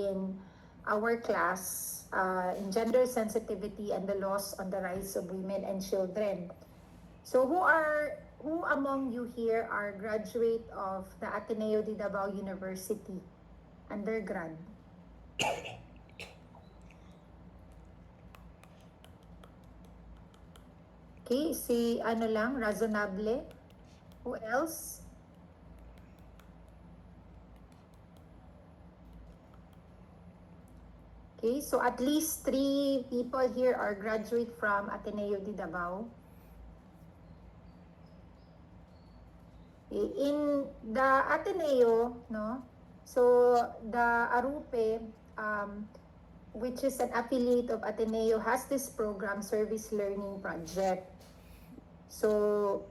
in our class in gender sensitivity and the laws on the rights of women and children. So who among you here are graduate of the Ateneo de Davao University undergrad? Okay, si ano lang, Razonable. Who else? Okay, so at least 3 people here are graduate from Ateneo de Davao. In the Ateneo, no? So the Arupe, which is an affiliate of Ateneo, has this program, Service Learning Project. So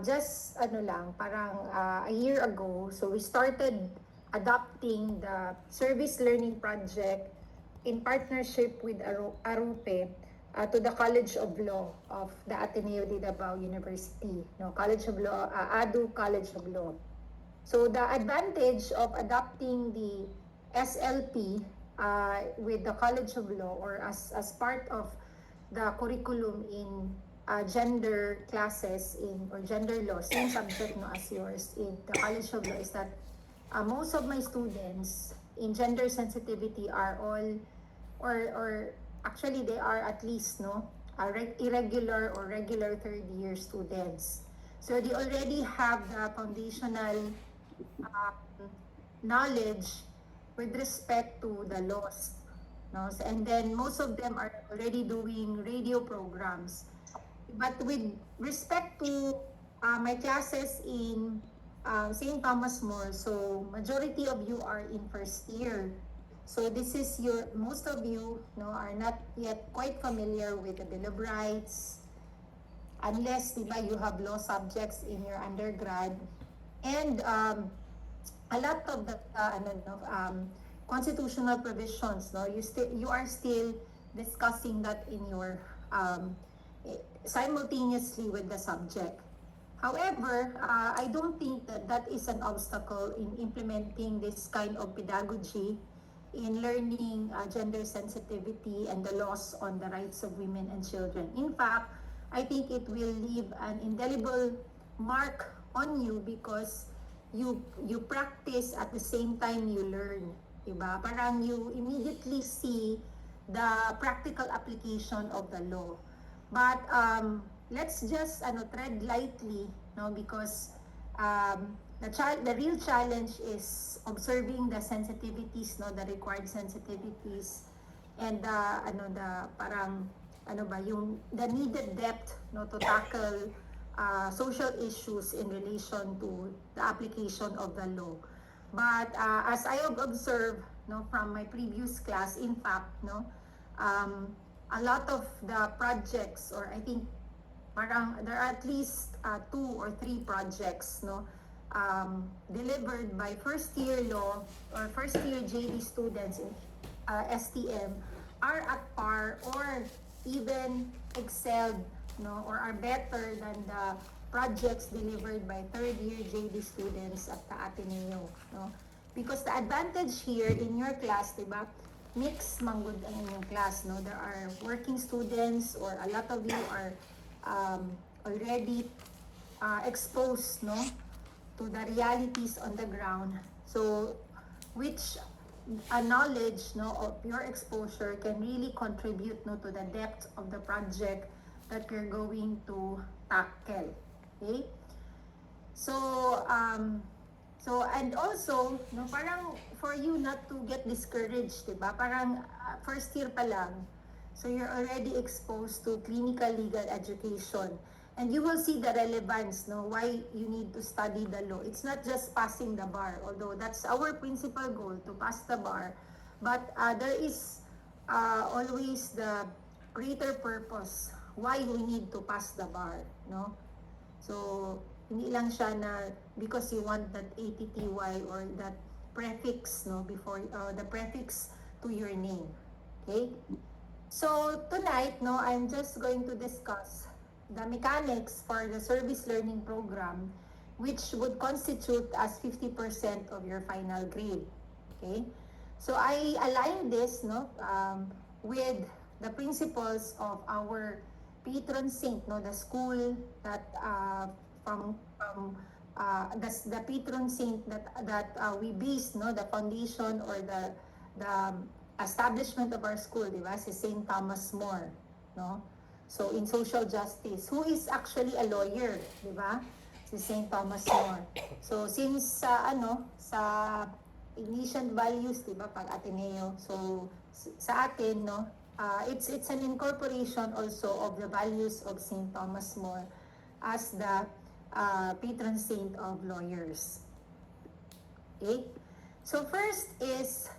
just ano lang, parang a year ago, so we started adopting the Service Learning Project in partnership with Arupe to the College of Law of the Ateneo de Davao University, no, College of Law, ADU College of Law. So the advantage of adopting the SLP with the College of Law, or as part of the curriculum in gender classes in, or gender law, same subject no as yours in the College of Law, is that most of my students in gender sensitivity are all, or actually they are at least no irregular or regular third year students. So they already have the foundational knowledge with respect to the laws, no? And then most of them are already doing radio programs. But with respect to my classes in St. Thomas More, so majority of you are in first year. So this is your, most of you no, are not yet quite familiar with the Bill of Rights, unless diba, you have law subjects in your undergrad. And a lot of the constitutional provisions, no, you are still discussing that in your simultaneously with the subject. However, I don't think that that is an obstacle in implementing this kind of pedagogy in learning gender sensitivity and the laws on the rights of women and children. In fact, I think it will leave an indelible mark on you because you practice at the same time you learn, diba? Parang you immediately see the practical application of the law. But let's just tread lightly, no, because the real challenge is observing the sensitivities, no, the required sensitivities, and the parang yung the needed depth, no, to tackle social issues in relation to the application of the law. But as I have observed, no, from my previous class, in fact, no, a lot of the projects, or I think parang there are at least 2 or 3 projects, no, delivered by first year law or first year JD students in STM are at par or even excelled, no, or are better than the projects delivered by third year JD students at the Ateneo, no? Because the advantage here in your class, diba, mix manggod ang inyong class, no? There are working students, or a lot of you are already exposed, no, to the realities on the ground. So which knowledge, no, of your exposure can really contribute, no, to the depth of the project that we're going to tackle. Okay? So and also, no, parang for you not to get discouraged, diba? Parang first year pa lang, so you're already exposed to clinical legal education. And you will see the relevance, no, why you need to study the law. It's not just passing the bar, although that's our principal goal, to pass the bar. But there is always the greater purpose why we need to pass the bar, no? So, hindi lang siya na because you want that ATTY or that prefix, no, before the prefix to your name. Okay? So tonight, no, I'm just going to discuss the mechanics for the service learning program, which would constitute as 50% of your final grade. Okay? So I align this, no, with the principles of our patron saint, no, the school that from the patron saint that we base, no, the foundation or the establishment of our school, di ba? Si Saint Thomas More, no? So in social justice, who is actually a lawyer, di ba? Si Saint Thomas More. So since sa ancient values, di ba, pag Ateneo. So sa atin, no, it's an incorporation also of the values of Saint Thomas More as the patron saint of lawyers. Okay? So first is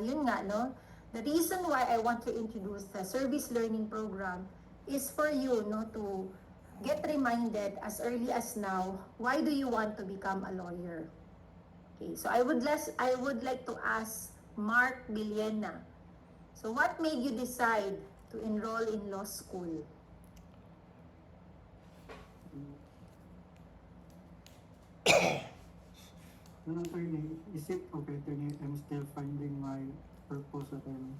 yun nga, no? The reason why I want to introduce the service learning program is for you, no, to get reminded as early as now, why do you want to become a lawyer? Okay, so I would like to ask Mark Villena. So what made you decide to enroll in law school? Attorney, is it okay, attorney? I'm still finding my purpose, attorney.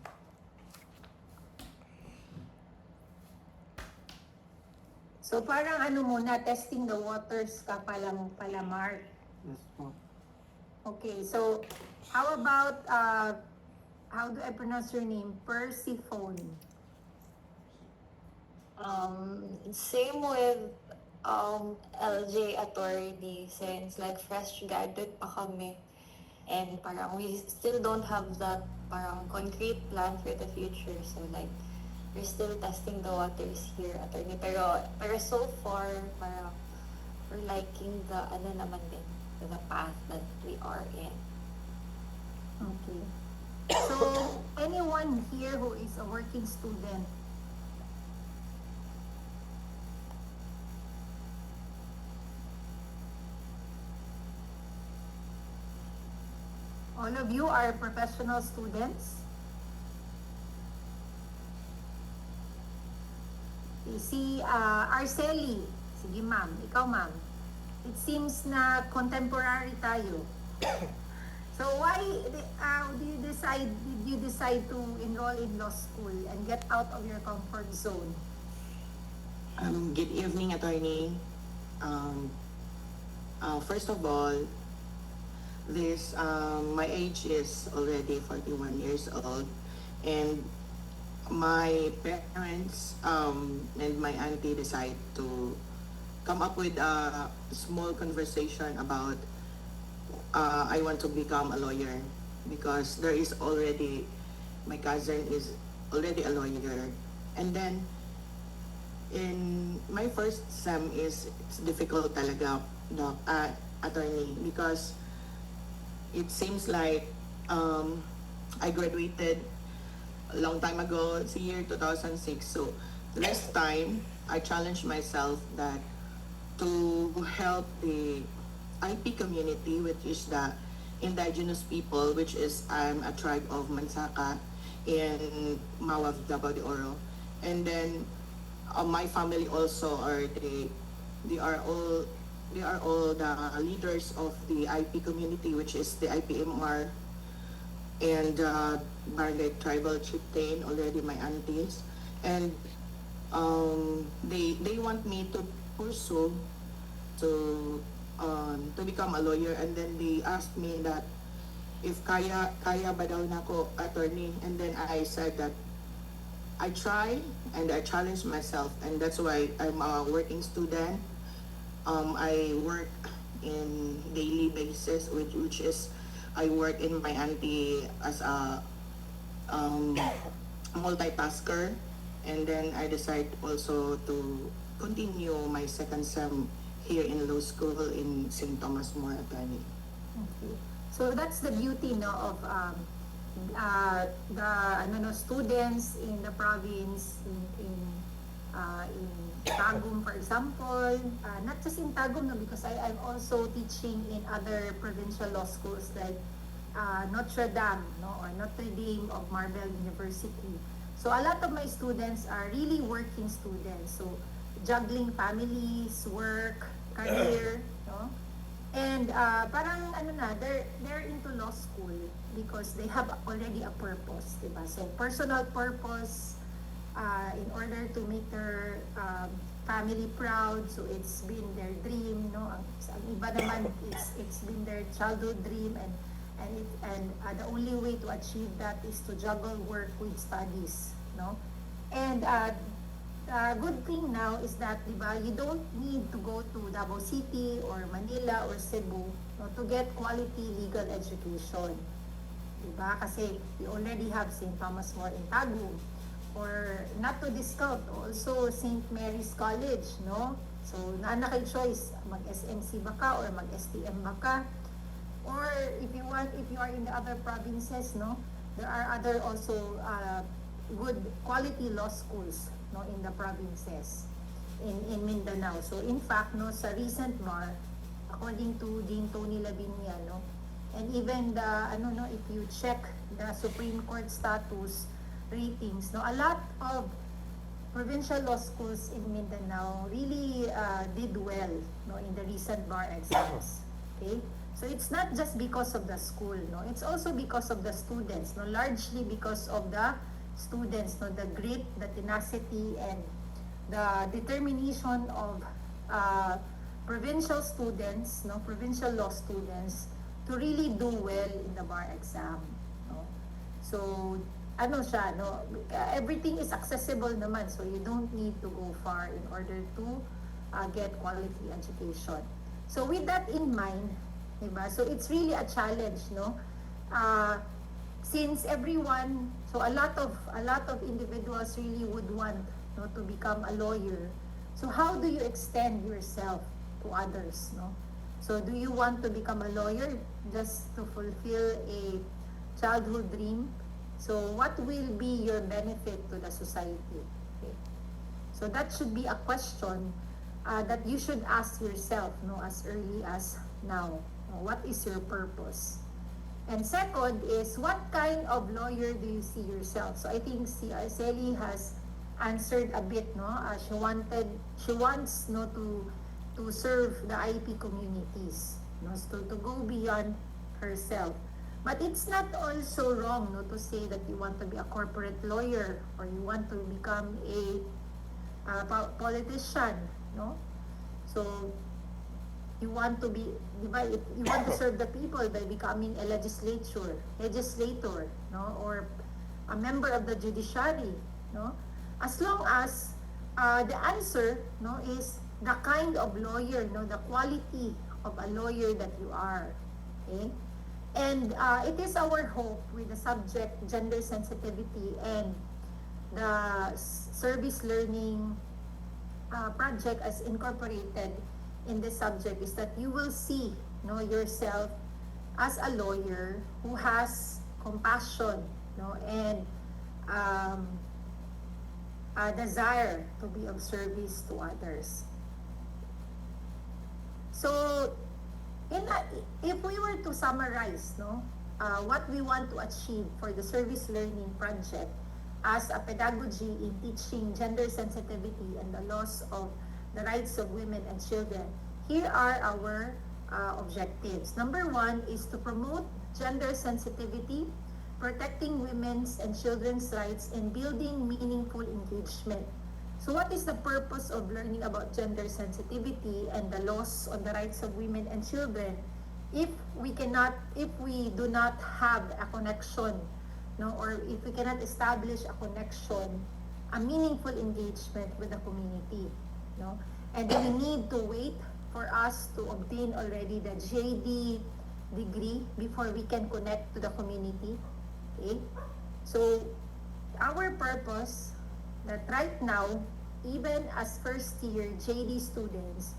So parang muna, testing the waters ka pala Mark. Yes po. Okay, so how about, how do I pronounce your name? Persephone. Same with LJ attorney, since like fresh graduate pa kami and parang we still don't have that parang concrete plan for the future, so like we're still testing the waters here, attorney, pero so far parang we're liking the naman din, the path that we are in. Okay. So anyone here who is a working student? All of you are professional students? Si Arceli, sige ma'am, ikaw ma'am. It seems na contemporary tayo. So why did you decide to enroll in law school and get out of your comfort zone? Good evening, attorney. First of all, my age is already 41 years old, and my parents and my auntie decide to come up with a small conversation about I want to become a lawyer, because there is already, my cousin is already a lawyer. And then in my first sem it's difficult talaga, no, attorney, because it seems like I graduated a long time ago. It's the year 2006. So last time, I challenged myself that to help the IP community, which is the indigenous people, which is I'm a tribe of Mansaka in Mawab, Davao de Oro. And then my family also they are all the leaders of the IP community, which is the IPMR and Barangay Tribal Chieftain, already my aunties. And they want me to pursue to become a lawyer. And then they asked me that if kaya ba daw na ako, attorney. And then I said that I try and I challenge myself, and that's why I'm a working student. I work in daily basis, which is I work in my auntie as a multitasker, and then I decide also to continue my second sem here in law school in St. Thomas More, attorney. Okay. So that's the beauty, no, of the students in the province in Tagum, for example, not just in Tagum, no, because I'm also teaching in other provincial law schools like Notre Dame, no, or Notre Dame of Marvel University. So a lot of my students are really working students, so juggling families, work, career, no, and parang they're into law school, because they have already a purpose, diba? So personal purpose, in order to make their family proud, so it's been their dream, no? Ang iba naman, it's been their childhood dream, and the only way to achieve that is to juggle work with studies, no? And good thing now is that, diba, you don't need to go to Davao City or Manila or Cebu, no, to get quality legal education. Diba? Kasi we already have St. Thomas More in Tagum, or not to discount also St. Mary's College, no? So naa na kay choice, mag-SMC ba ka or mag-STM ba ka? Or if you are in the other provinces, no, there are other also good quality law schools, no, in the provinces in Mindanao. So in fact, no, sa recent MAR, according to Dean Tony Labinia, no, and even the if you check the Supreme Court status ratings, no, a lot of provincial law schools in Mindanao really did well, no, in the recent bar exams. Okay, so it's not just because of the school, no, it's also because of the students, no, largely because of the students, no, the grit, the tenacity, and the determination of provincial students, no, provincial law students, to really do well in the bar exam, no? So everything is accessible naman, so you don't need to go far in order to get quality education. So with that in mind, diba, so it's really a challenge, no? Since everyone, so a lot of individuals really would want, no, to become a lawyer. So how do you extend yourself to others, no? So do you want to become a lawyer just to fulfill a childhood dream? So what will be your benefit to the society? Okay. So that should be a question that you should ask yourself, no, as early as now. What is your purpose? And second is, what kind of lawyer do you see yourself? So I think si Arceli has answered a bit, no? She wants, no, to serve the IEP communities, no, so to go beyond herself. But it's not also wrong, no, to say that you want to be a corporate lawyer or you want to become a politician, no? So you want to be, you want to serve the people by becoming a legislator, no, or a member of the judiciary, no? As long as the answer, no, is the kind of lawyer, no, the quality of a lawyer that you are, okay? And it is our hope with the subject gender sensitivity and the service learning project as incorporated in this subject is that you will see, no, yourself as a lawyer who has compassion, no, and a desire to be of service to others. So if we were to summarize, no, what we want to achieve for the service learning project as a pedagogy in teaching gender sensitivity and the loss of the rights of women and children, here are our objectives. Number one is to promote gender sensitivity, protecting women's and children's rights, and building meaningful engagement. So what is the purpose of learning about gender sensitivity and the loss on the rights of women and children if we do not have a connection, no, or if we cannot establish a connection, a meaningful engagement with the community, no? And we need to wait for us to obtain already the JD degree before we can connect to the community, okay? So our purpose that right now, even as first year JD students,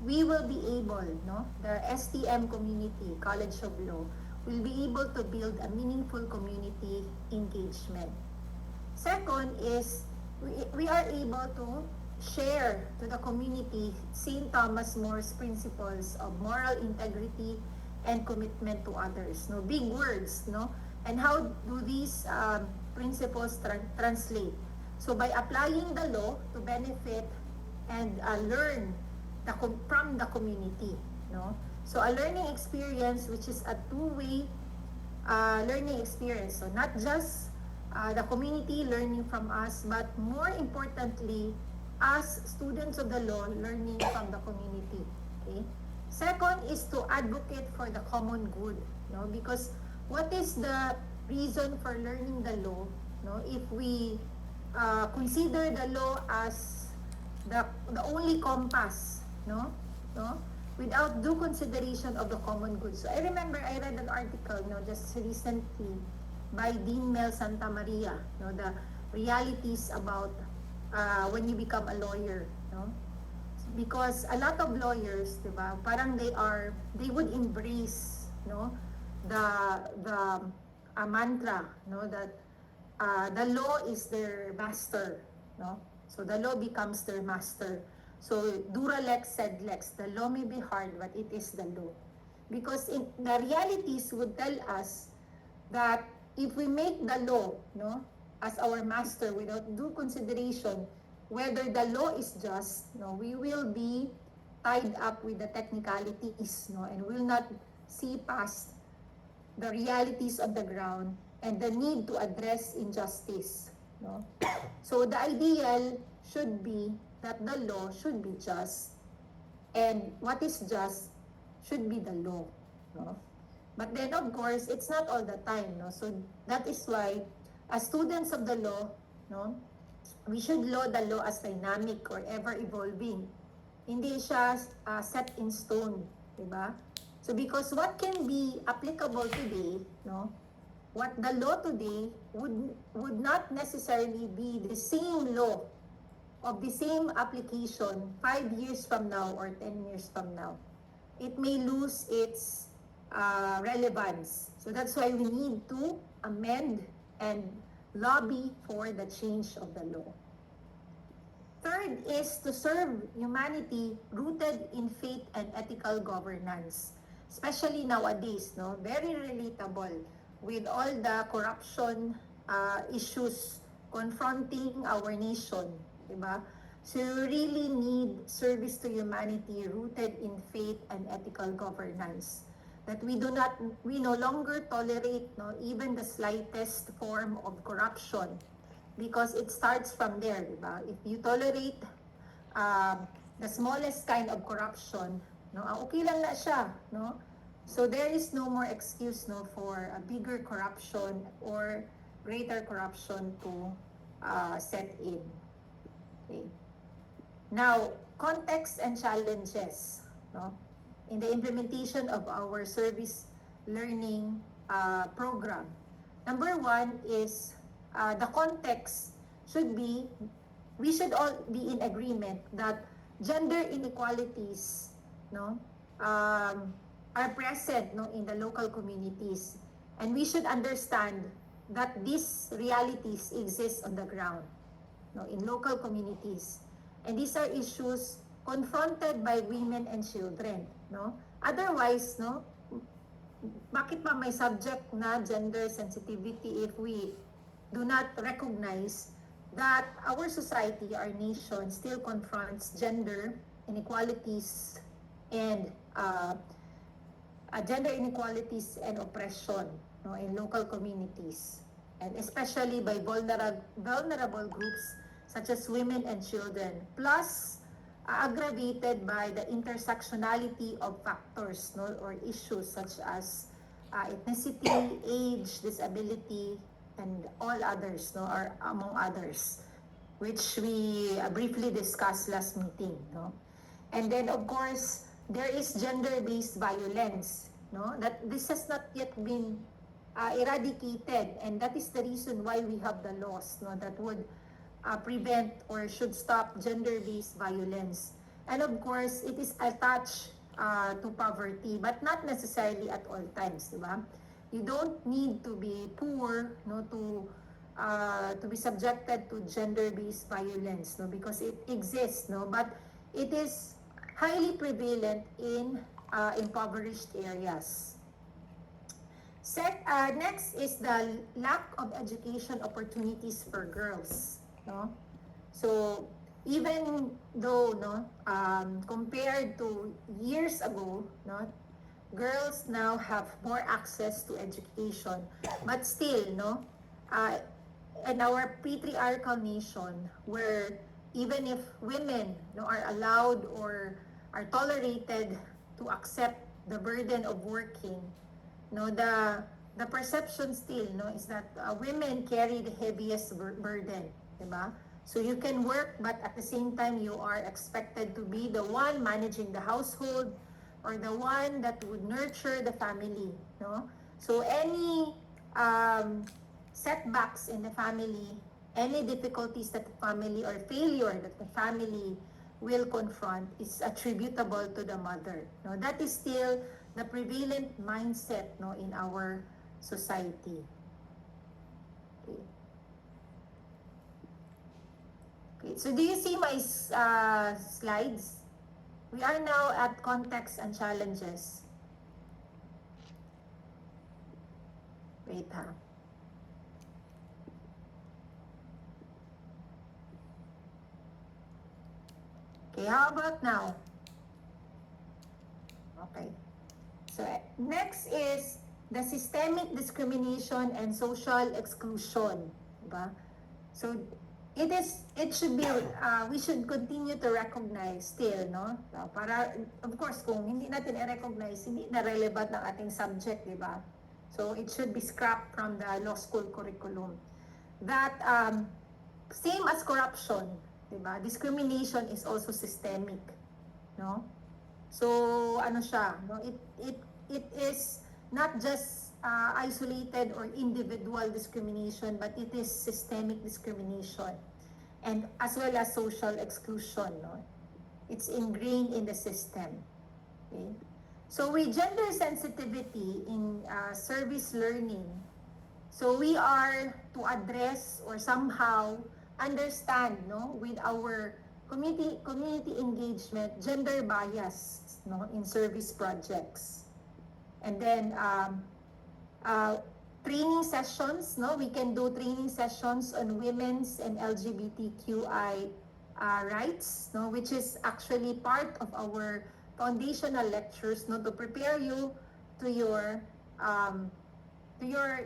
we will be able, no, the STM community, College of Law, will be able to build a meaningful community engagement. Second is, we are able to share to the community St. Thomas More's principles of moral integrity and commitment to others. No, big words, no? And how do these principles translate? So by applying the law to benefit and learn from the community, no? So a learning experience which is a two-way learning experience. So not just the community learning from us, but more importantly, as students of the law learning from the community. Okay. Second is to advocate for the common good, no? Because what is the reason for learning the law, no? If we consider the law as the only compass, no? Without due consideration of the common good. So I remember I read an article, just recently by Dean Mel Santa Maria, the realities about when you become a lawyer, no? Because a lot of lawyers, diba, parang they would embrace, the mantra, that the law is their master, no? So the law becomes their master. So dura lex sed lex, the law may be hard, but it is the law. Because the realities would tell us that if we make the law, as our master without due consideration whether the law is just, we will be tied up with the technicalities, and will not see past the realities of the ground and the need to address injustice, So the ideal should be that the law should be just, and what is just should be the law, But then of course, it's not all the time, So that is why as students of the law, we should law the law as dynamic or ever evolving. Hindi siya set in stone, diba? So because what can be applicable today, what the law today would not necessarily be the same law of the same application 5 years from now or 10 years from now. It may lose its relevance. So that's why we need to amend and lobby for the change of the law. Third is to serve humanity rooted in faith and ethical governance. Especially nowadays, very relatable with all the corruption issues confronting our nation, diba? So you really need service to humanity rooted in faith and ethical governance. That we no longer tolerate even the slightest form of corruption, because it starts from there, diba? If you tolerate the smallest kind of corruption, okay lang na siya, So there is no more excuse, for a bigger corruption or greater corruption to set in. Okay. Now, context and challenges, in the implementation of our service learning program. Number one is the context we should all be in agreement that gender inequalities are present in the local communities, and we should understand that these realities exist on the ground, in local communities, and these are issues confronted by women and children, Otherwise, bakit pa may subject na gender sensitivity if we do not recognize that our society, our nation, still confronts gender inequalities and oppression, in local communities, and especially by vulnerable groups such as women and children, plus aggravated by the intersectionality of factors, or issues such as ethnicity, age, disability, and all others, or among others, which we briefly discussed last meeting, And then of course, there is gender-based violence, that this has not yet been eradicated, and that is the reason why we have the laws, that would prevent or should stop gender-based violence. And of course, it is attached to poverty, but not necessarily at all times, diba? You don't need to be poor, to be subjected to gender-based violence, because it exists, but it is highly prevalent in impoverished areas. Next is the lack of education opportunities for girls, So even though compared to years ago, girls now have more access to education. But still, no, in our patriarchal nation, where even if women, no, are allowed or are tolerated to accept the burden of working, no, the perception still, no, is that women carry the heaviest burden, diba? So you can work, but at the same time, you are expected to be the one managing the household, or the one that would nurture the family, no? So any setbacks in the family, any difficulties that the family, or failure that the family will confront, is attributable to the mother. No, that is still the prevalent mindset, no, in our society. Okay. Okay, so do you see my slides? We are now at context and challenges. Wait, ha. Okay, how about now? Okay. So next is the systemic discrimination and social exclusion, diba? So it should be we should continue to recognize still, no? Para of course kung hindi natin i-recognize, hindi na relevant ng ating subject, di ba? So it should be scrapped from the law school curriculum. That same as corruption, di ba? Discrimination is also systemic, no? So ano siya, no? It is not just isolated or individual discrimination, but it is systemic discrimination, and as well as social exclusion, no? It's ingrained in the system. Okay? So with gender sensitivity in service learning, so we are to address or somehow understand, no, with our community engagement, gender bias, no, in service projects. And then training sessions, no, we can do training sessions on women's and LGBTQI rights, no, which is actually part of our foundational lectures, no, to prepare you to your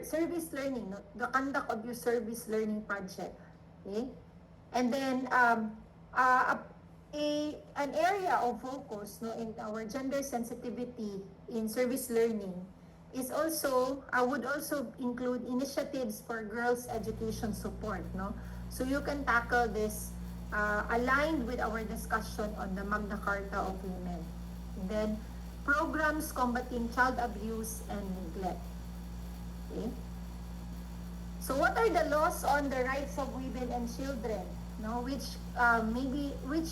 service learning, no, the conduct of your service learning project. Okay? And then an area of focus, no, in our gender sensitivity in service learning is also, I would also include initiatives for girls' education support, no? So you can tackle this aligned with our discussion on the Magna Carta of Women. And then programs combating child abuse and neglect. Okay? So what are the laws on the rights of women and children, no, which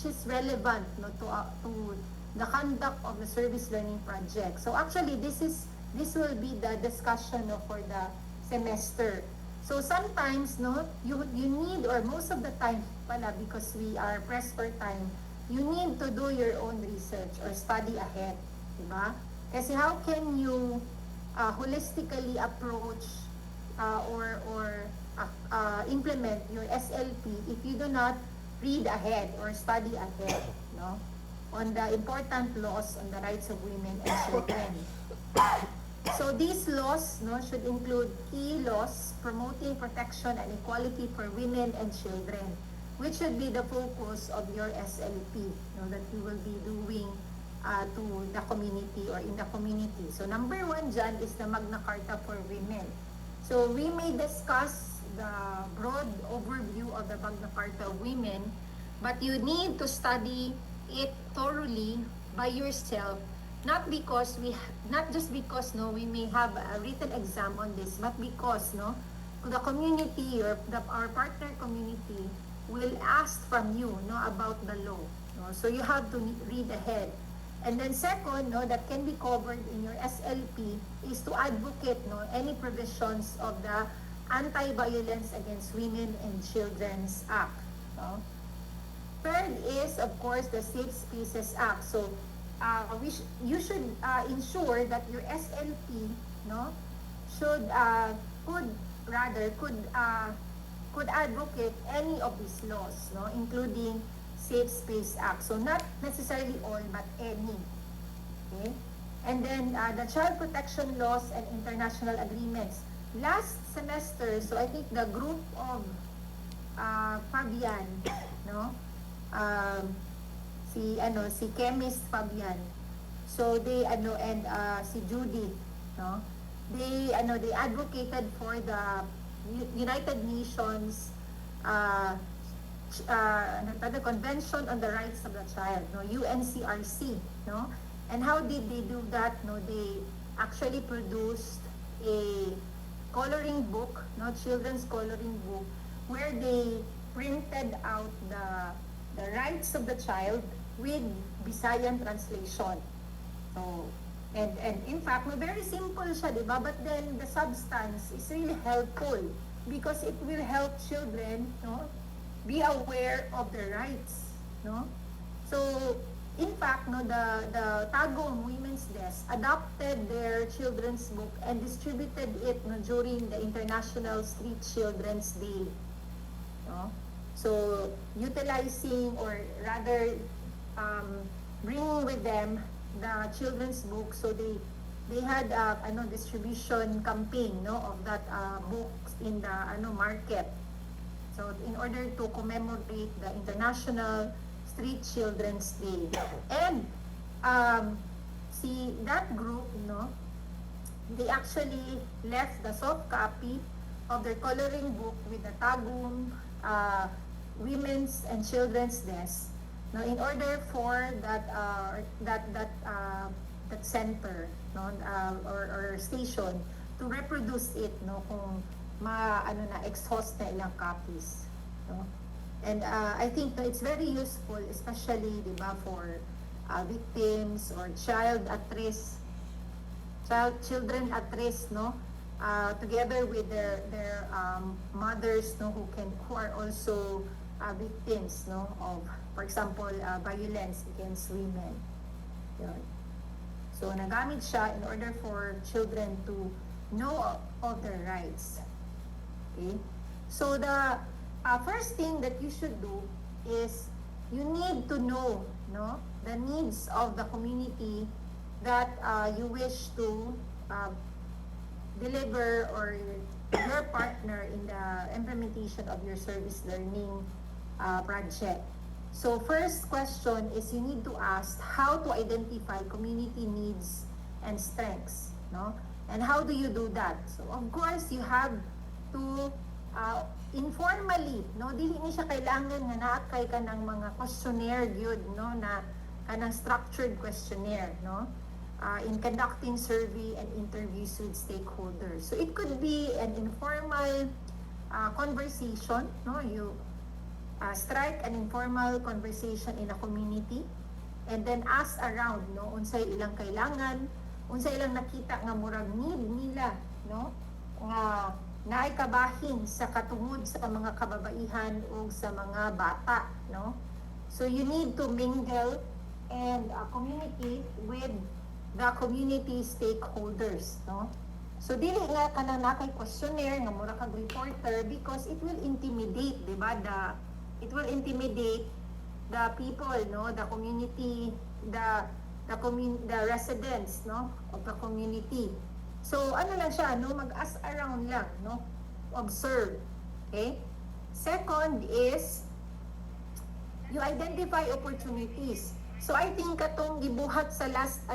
is relevant, no, to the conduct of the service learning project? So actually this will be the discussion, no, for the semester. So sometimes, no, you need, or most of the time pala, because we are pressed for time, you need to do your own research or study ahead, diba? Kasi how can you holistically approach or implement your SLP if you do not read ahead or study ahead, no, on the important laws on the rights of women and children. So these laws, no, should include key laws promoting protection and equality for women and children, which should be the focus of your SLP, no, that you will be doing to the community or in the community. So number one dyan is the Magna Carta for Women. So we may discuss the broad overview of the Magna Carta of Women, but you need to study it thoroughly by yourself, not just because, no, we may have a written exam on this, but because, no, the community or our partner community will ask from you, no, about the law, no? So you have to read ahead. And then second, no, that can be covered in your SLP is to advocate, no, any provisions of the Anti-Violence Against Women and Children's Act, no? Third is, of course, the Safe Spaces Act. So you should ensure that your SLP, no, could advocate any of these laws, no, including Safe Space Act. So not necessarily all, but any. Okay? And then the child protection laws and international agreements. Last semester, so I think the group of Fabian, no? Si chemist Fabian. So they and si Judy, no? They advocated for the United Nations the Convention on the Rights of the Child, no, UNCRC, no. And how did they do that? No, they actually produced a coloring book, no, children's coloring book, where they printed out the rights of the child with Visayan translation. So, and in fact, no, very simple siya, di ba? But then the substance is really helpful because it will help children, no, be aware of their rights, no? So, in fact, no, the Tagum Women's Desk adopted their children's book and distributed it, no, during the International Street Children's Day, no? So, utilizing or rather bringing with them the children's book, so they had distribution campaign, no, of that books in the market. So in order to commemorate the International Street Children's Day. And see that group, no, they actually left the soft copy of their coloring book with the Tagum Women's and Children's Desk, no, in order for that center, no, or station to reproduce it, no, kung exhaust na ilang copies, no? And I think no, it's very useful, especially, di ba, for victims or children at risk, no, together with their mothers, no, who are also victims, no, of, for example, violence against women. Yun. So nagamit siya in order for children to know of their rights. Okay? So the first thing that you should do is you need to know, no, the needs of the community that you wish to deliver, or your partner in the implementation of your service learning project. So first question is you need to ask how to identify community needs and strengths, no? And how do you do that? So of course you have to informally, no, dili ni siya kailangan nga naakay ka ng mga questionnaire gyud, no, na kanang structured questionnaire, no, in conducting survey and interviews with stakeholders. So it could be an informal conversation, no, you strike an informal conversation in a community and then ask around, no, unsay ilang kailangan, unsay ilang nakita nga murag need nila, no, nga naay kabahin sa katungod sa mga kababaihan o sa mga bata, no. So you need to mingle and communicate with the community stakeholders, no. So dili nga kanang nakay questionnaire nga mura kag reporter because it will intimidate, di ba, it will intimidate the people, no, the community, the residents, no, of the community. So ano lang siya, no, mag-ask around lang, no, observe. Okay? Second is you identify opportunities. So I think katong gibuhat sa last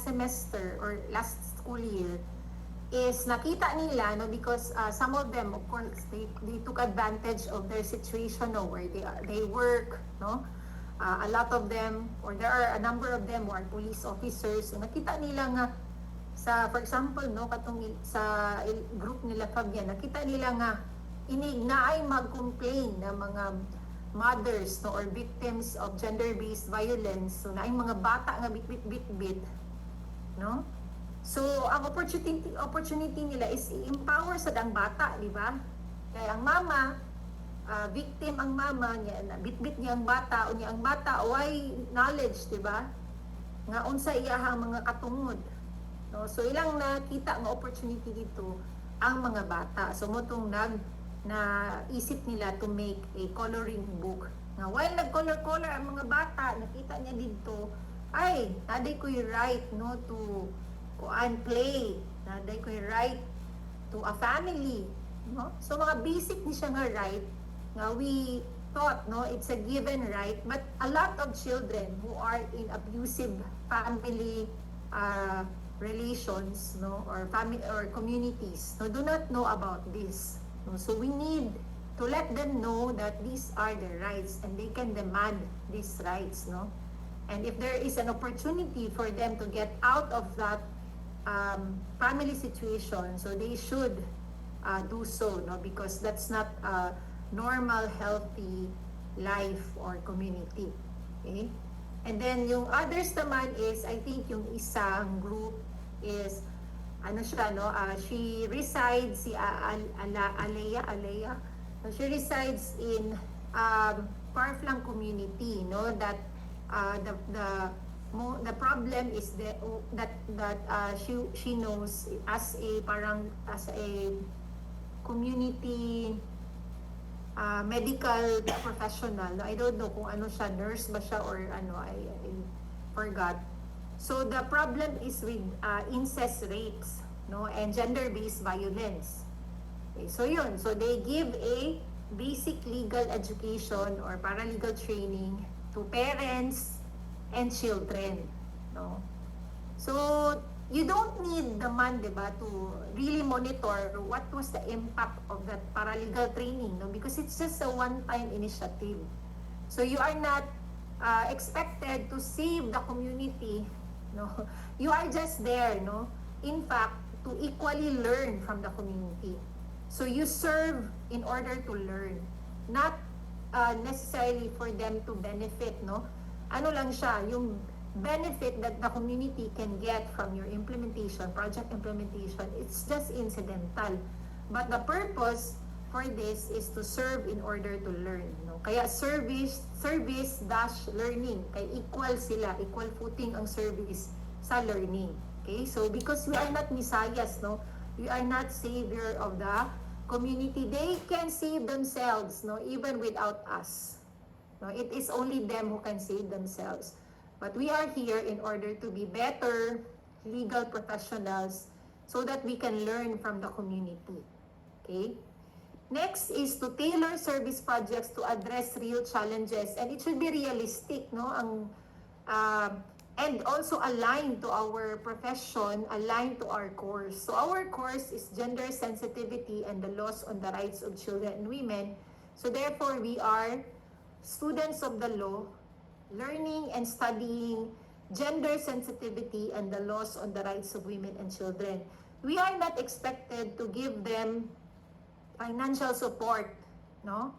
semester or last school year is nakita nila, no, because some of them, of course, they took advantage of their situation, no, where they work, no. A lot of them, or there are a number of them who are police officers. So nakita nila nga for example, no, katong sa group nila Fabian, nakita nila nga naay mag-complain na mga mothers, no, or victims of gender-based violence. So naay mga bata nga bit, no. So, ang opportunity nila is i-empower sa dang bata, di ba? Kaya ang mama, victim ang mama niya, bit niya ang bata, o niya ang bata, way knowledge, di ba? Nga unsa iyahang mga katungod. No? So, ilang nakita nga opportunity dito ang mga bata. So, motong isip nila to make a coloring book. Nga, while nag-color ang mga bata, nakita niya dito ay naday ko'y right no to play, naday ko'y right to a family, no? So mga basic ni siya nga right nga we thought no it's a given right, but a lot of children who are in abusive family relations no or family or communities no do not know about this, no? So we need to let them know that these are their rights and they can demand these rights, no? And if there is an opportunity for them to get out of that family situation, so they should do so, no? Because that's not a normal, healthy life or community. Okay? And then yung others naman is, I think yung isang group is, ano siya, no? She resides, si Alea. So she resides in far-flung community, no? That the problem is that she knows as a community medical professional. No? I don't know kung ano siya, nurse ba siya or ano, I forgot. So the problem is with incest rapes, no, and gender-based violence. Okay, so yun, so they give a basic legal education or paralegal training to parents and children, no? So you don't need the man, diba, to really monitor what was the impact of that paralegal training, no? Because it's just a one-time initiative. So you are not expected to save the community, no? You are just there, no? In fact, to equally learn from the community. So you serve in order to learn, not necessarily for them to benefit, no? Ano lang siya, yung benefit that the community can get from your implementation, project implementation, it's just incidental. But the purpose for this is to serve in order to learn, no? Kaya service dash learning, kaya equal sila, equal footing ang service sa learning. Okay? So because we are not messiahs, no? We are not savior of the community. They can save themselves, no, even without us. No, it is only them who can save themselves. But we are here in order to be better legal professionals so that we can learn from the community. Okay? Next is to tailor service projects to address real challenges, and it should be realistic, no? And also aligned to our profession, aligned to our course. So our course is gender sensitivity and the laws on the rights of children and women. So therefore, we are students of the law, learning and studying gender sensitivity and the laws on the rights of women and children. We are not expected to give them financial support, no?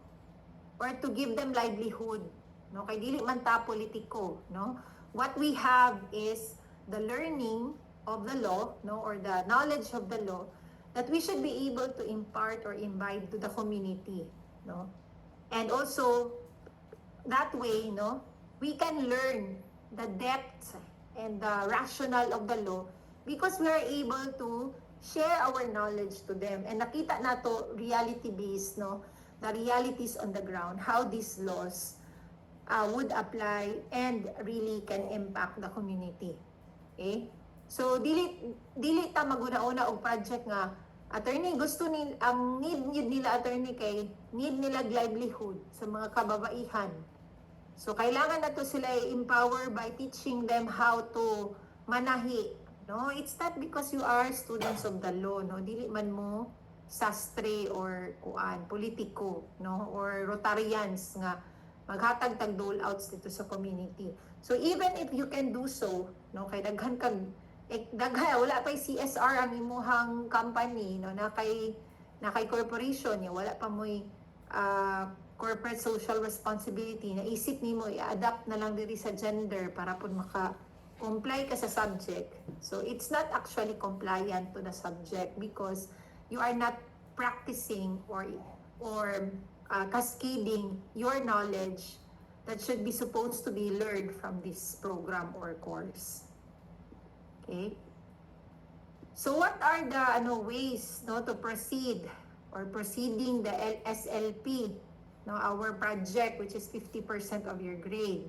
Or to give them livelihood, no? Kay dili man ta politiko, no? What we have is the learning of the law, no, or the knowledge of the law that we should be able to impart or imbibe to the community, no? And also that way, no, we can learn the depth and the rationale of the law because we are able to share our knowledge to them. And nakita nato reality-based, no, the realities on the ground, how these laws would apply and really can impact the community. Okay? So dili ta maguna-una og project nga attorney gusto ni ang need nila attorney kay need nila livelihood sa mga kababaihan. So kailangan nato sila empower by teaching them how to manahi, no? It's not because you are students of the law, no? Dili man mo sastre or politiko, no? Or Rotarians nga maghatag tag dole-outs dito sa community. So even if you can do so, no, kay daghan kag wala pa CSR ang imuhang company, no, na kay corporation niya, wala pa mo'y corporate social responsibility, na isip nimo i-adapt na lang diri sa gender para pud maka-comply ka sa subject. So it's not actually compliant to the subject because you are not practicing or cascading your knowledge that should be supposed to be learned from this program or course. Okay? So what are the ways, no, to proceed or proceeding the SLP, no, our project which is 50% of your grade?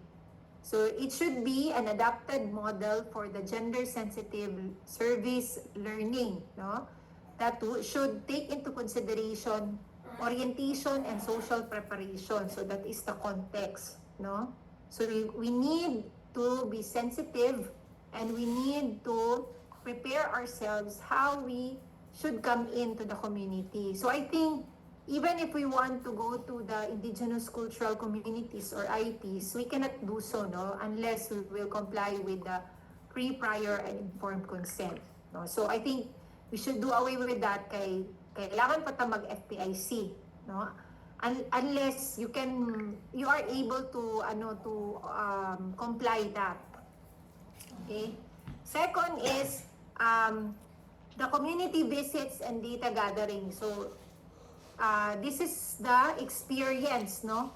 So it should be an adapted model for the gender-sensitive service learning, no? That should take into consideration orientation and social preparation. So that is the context, no? So we need to be sensitive and we need to prepare ourselves how we should come into the community. So I think even if we want to go to the indigenous cultural communities or IPs, we cannot do so, no, unless we will comply with the pre-prior and informed consent. No? So I think we should do away with that kay kailangan pa ta mag-FPIC, no? Unless you are able to comply that. Okay? Second is the community visits and data gathering. So this is the experience, no,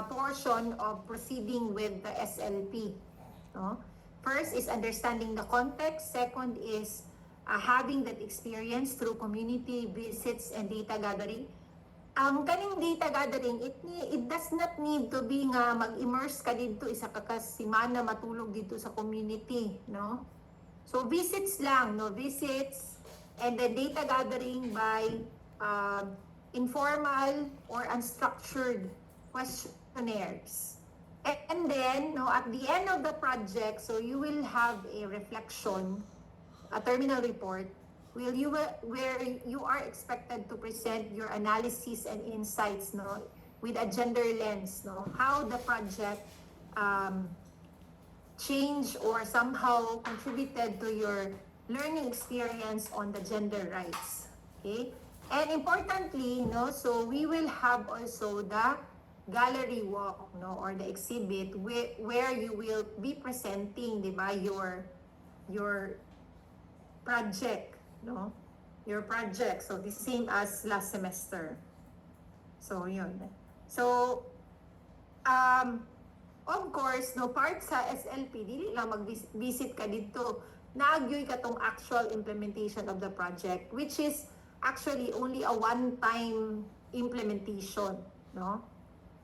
portion of proceeding with the SLP, no. First is understanding the context. Second is having that experience through community visits and data gathering. Ang kaning data gathering, it does not need to be nga mag-immerse ka dito isa ka simana matulog dito sa community, no. So visits lang, no, visits and then data gathering by informal or unstructured questionnaires. And then, no, at the end of the project, so you will have a reflection, a terminal report, where you are expected to present your analysis and insights, no, with a gender lens, no, how the project changed or somehow contributed to your learning experience on the gender rights. Okay? And importantly, no, so we will have also the gallery walk, no, or the exhibit where you will be presenting, di ba, your project, no, your project. So the same as last semester. So yun. So of course, no, part sa SLP, dili lang mag-visit ka dito. Naagyoy ka tong actual implementation of the project, which is actually only a one-time implementation, no?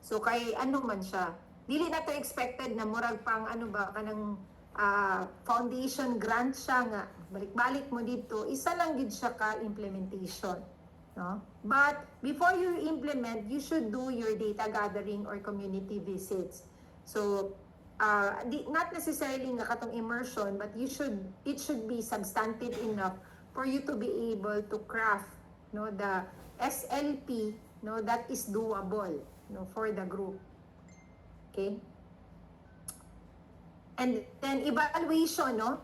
So kay ano man siya, dili na to expected na murag pang ano ba kanang foundation grant siya nga balik-balik mo dito, isa lang gid siya ka implementation, no? But before you implement, you should do your data gathering or community visits. So not necessarily nga katong immersion, but it should be substantive enough for you to be able to craft, no, the SLP, no, that is doable, no, for the group. Okay? And then evaluation, no,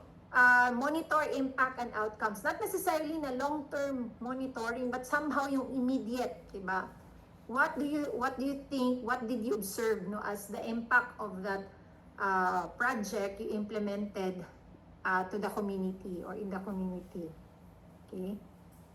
monitor impact and outcomes. Not necessarily na long-term monitoring, but somehow yung immediate, diba? What do you think, what did you observe, no, as the impact of that project you implemented to the community or in the community? Okay.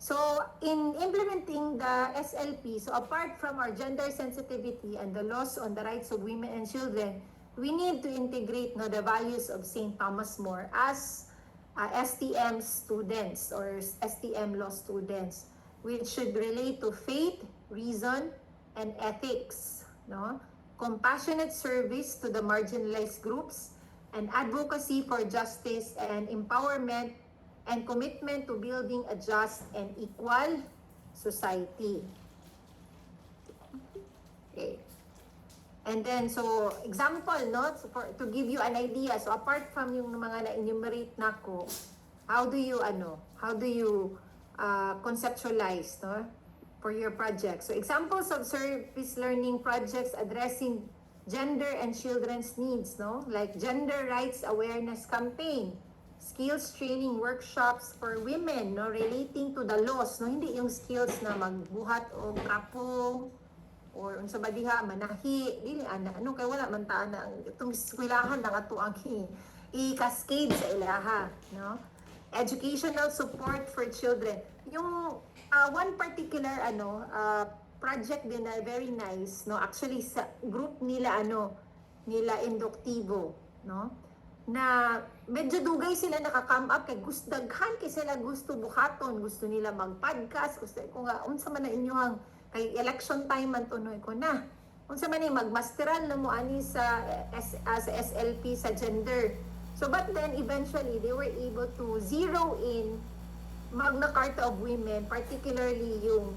So, in implementing the SLP, so apart from our gender sensitivity and the laws on the rights of women and children, we need to integrate, no, the values of St. Thomas More as STM students or STM law students, which should relate to faith, reason, and ethics, no? Compassionate service to the marginalized groups, and advocacy for justice and empowerment, and commitment to building a just and equal society. Okay. And then, so, example, no? So to give you an idea, so apart from yung mga na-enumerate na ko, how do you conceptualize, no, for your project? So, examples of service learning projects addressing gender and children's needs, no? Like gender rights awareness campaign, skills training workshops for women, no, relating to the laws, no, hindi yung skills na magbuhat o kapo or unsa ba diha manahi, dili ano kay wala man ta na itong eskwelahan na ato ang i-cascade sa ilaha, no. Educational support for children. Yung one particular project din na very nice, no, actually sa group nila nila Induktibo, no, na medyo dugay sila naka-come up kay daghan kay sila gusto buhaton, gusto nila mag-podcast, gusto ko nga unsa man na inyohang kay election time man tunoy ko na unsa man ni magmasteral na mo ani sa as SLP sa gender. So but then eventually they were able to zero in Magna Carta of Women, particularly yung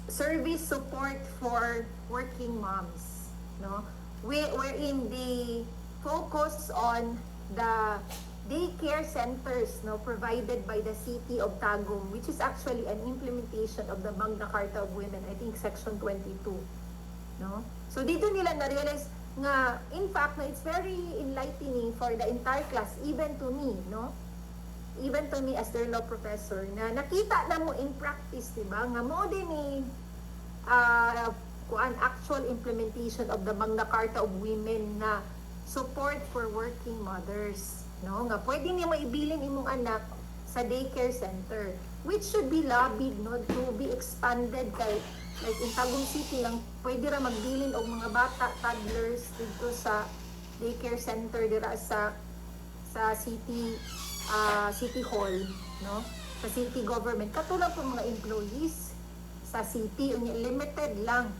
service support for working moms, no? Wherein they focus on the daycare centers, no, provided by the City of Tagum, which is actually an implementation of the Magna Carta of Women, I think section 22, no? So dito nila na-realize nga, in fact, na it's very enlightening for the entire class, even to me, no? Even to me as their law professor, na nakita na mo in practice, diba? Nga mo din ni kuan actual implementation of the Magna Carta of Women na support for working mothers, no? Nga pwede niyo maibilin imong anak sa daycare center, which should be lobbied, no, to be expanded kay like in Tagum City lang pwede ra magbilin og mga bata, toddlers dito sa daycare center dira sa city hall, no, sa city government. Katulad po mga employees sa city, limited lang,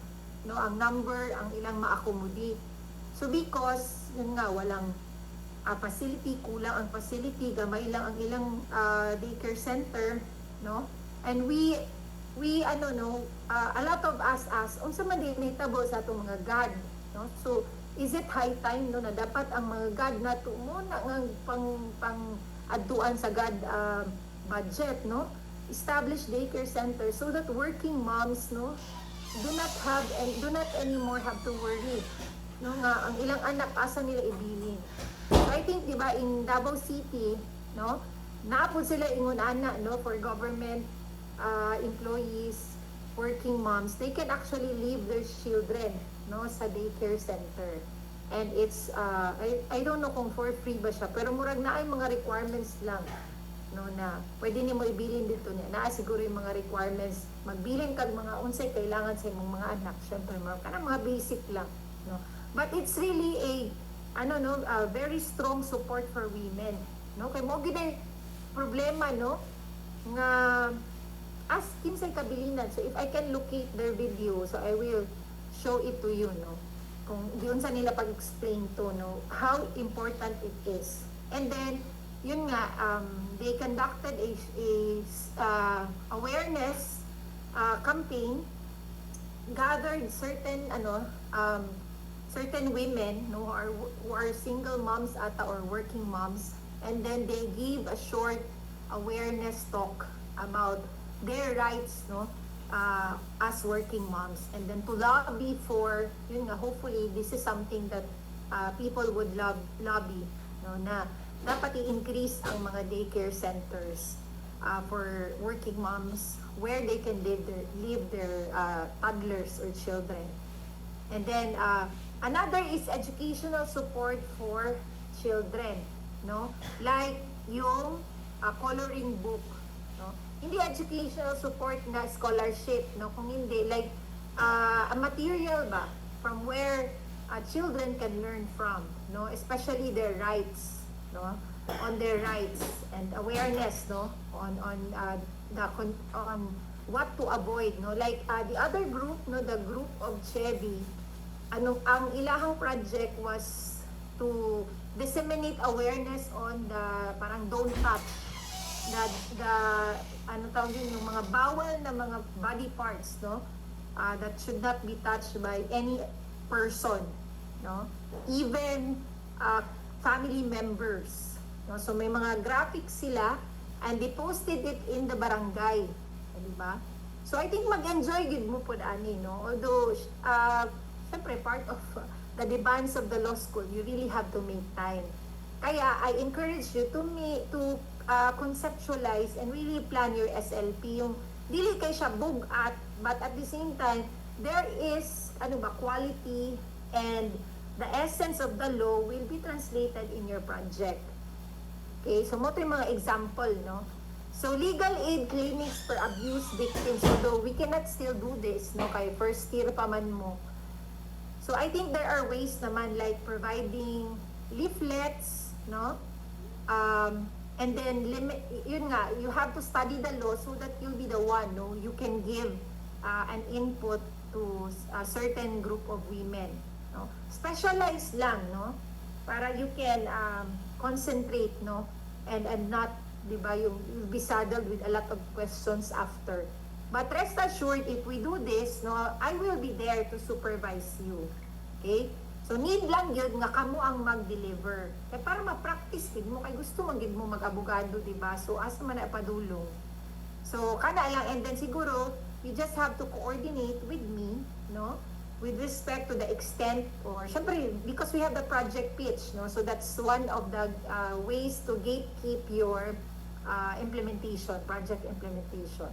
no, ang number ang ilang ma-accommodate. So because yun nga walang facility, kulang ang facility, gamay lang ang ilang daycare center, no, and we a lot of us ask unsa man din nahitabo sa atong mga God, no. So is it high time, no, na dapat ang mga God nato muna nga pang adtuan sa God budget, no, establish daycare center so that working moms, no, do not anymore have to worry, no, nga ang ilang anak asa nila ibilin. So I think diba in Davao City, no, naapod sila ingon ana, no, for government employees, working moms, they can actually leave their children, no, sa daycare center. And it's I don't know kung for free ba siya, pero murag na ay mga requirements lang, no, na pwede niyo mo ibilin dito niya. Naa siguro yung mga requirements, magbilin kag mga unsay kailangan sa imong mga anak, syempre mga basic lang, no. But it's really a very strong support for women, no, kay mo gid problema, no, nga as kinsay kabilinan. So if I can locate their video, so I will show it to you, no, kung diyon sa nila pag-explain to, no, how important it is. And then yun nga, they conducted a awareness campaign, gathered certain women, no, who are single moms ata or working moms, and then they give a short awareness talk about their rights, no, as working moms, and then to lobby for yun nga, hopefully this is something that people would lobby, no, na dapat i-increase ang mga daycare centers for working moms where they can leave their toddlers or children. And then another is educational support for children, no, like yung coloring book, no, hindi educational support na scholarship, no, kung hindi like a material ba from where children can learn from, no, especially their rights, no, on their rights and awareness, no, on what to avoid, no, like the other group, no, the group of Chevy, ang ilahang project was to disseminate awareness on the parang don't touch, yung mga bawal na mga body parts, no, that should not be touched by any person, no, even family members, no. So may mga graphics sila and they posted it in the barangay, di ba? So I think mag-enjoy gid mo pod ani, no, although syempre part of the demands of the law school, you really have to make time. Kaya I encourage you to conceptualize and really plan your SLP, yung dili kay siya bugat, but at the same time there is quality, and the essence of the law will be translated in your project. Okay, so mo to yung mga example, no. So legal aid clinics for abuse victims, although we cannot still do this, no, kay first year pa man mo. So I think there are ways naman like providing leaflets, no, and then limit, yun nga, you have to study the law so that you'll be the one, no, you can give an input to a certain group of women, no? Specialize lang, no? Para you can concentrate, no? And not, di ba, you'll be saddled with a lot of questions after. But rest assured, if we do this, no, I will be there to supervise you. Okay? So need lang yun nga kamo ang mag-deliver. Kaya para ma-practice din mo, kay gusto magid mo mag-abogado, di ba? So asa man na padulong. So kana lang, and then siguro you just have to coordinate with me, no? With respect to the extent, or syempre because we have the project pitch, no? So that's one of the ways to gatekeep your implementation, project implementation.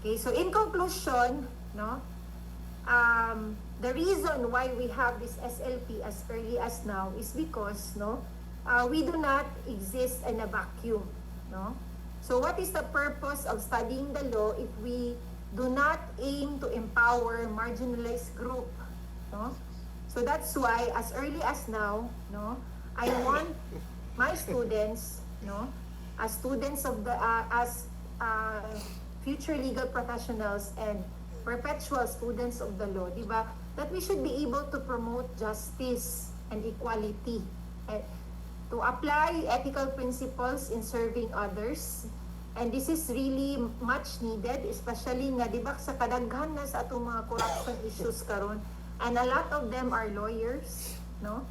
Okay, so in conclusion, no? The reason why we have this SLP as early as now is because, no, we do not exist in a vacuum, no? So what is the purpose of studying the law if we do not aim to empower marginalized group, no? So that's why as early as now, no, I want my students, no, as students of the future legal professionals and perpetual students of the law, di ba, that we should be able to promote justice and equality, and to apply ethical principles in serving others. And this is really much needed, especially nga, di ba, sa kadaghan na sa atong mga corruption issues karon, and a lot of them are lawyers, no?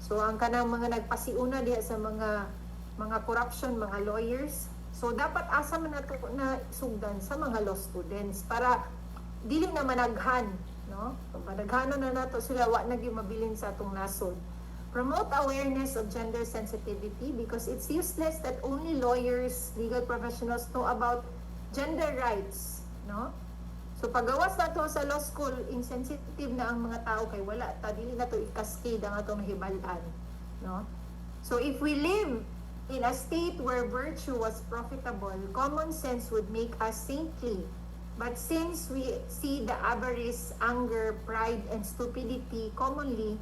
So ang kanang mga nagpasiuna diha sa mga corruption, mga lawyers. So dapat asa man nato na sugdan sa mga law students para dili na managhan, no? Kung managhanon na nato sila, wa na gyud mabilin sa atong nasod. Promote awareness of gender sensitivity because it's useless that only lawyers, legal professionals know about gender rights, no? So pagawas na to sa law school, insensitive na ang mga tao kay wala ta dili na to i-cascade ang atong hibalan, no? So if we live in a state where virtue was profitable, common sense would make us saintly. But since we see the avarice, anger, pride, and stupidity commonly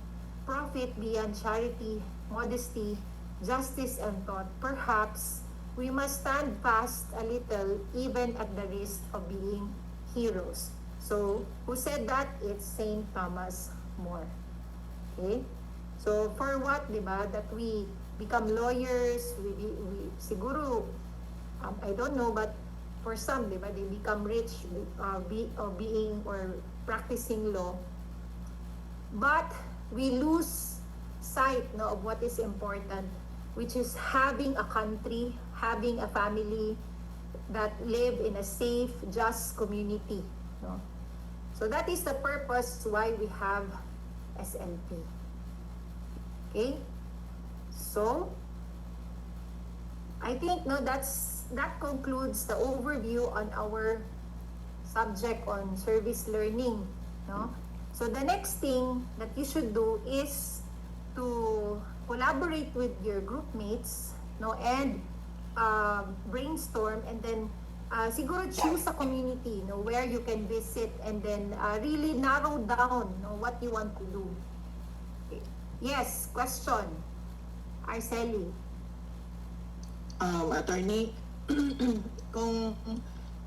profit beyond charity, modesty, justice, and thought, perhaps we must stand fast a little even at the risk of being heroes. So, who said that? It's Saint Thomas More. Okay? So, for what, di ba? That we become lawyers, we siguro, I don't know, but for some, di ba, they become rich being or practicing law. But we lose sight, no, of what is important, which is having a country, having a family that live in a safe, just community, no? So that is the purpose why we have SLP. Okay? So, I think, no, that concludes the overview on our subject on service learning, no? So the next thing that you should do is to collaborate with your group mates, no, and brainstorm, and then siguro choose a community, no, where you can visit, and then really narrow down, no, what you want to do. Okay. Yes, question. Arceli. Attorney, kung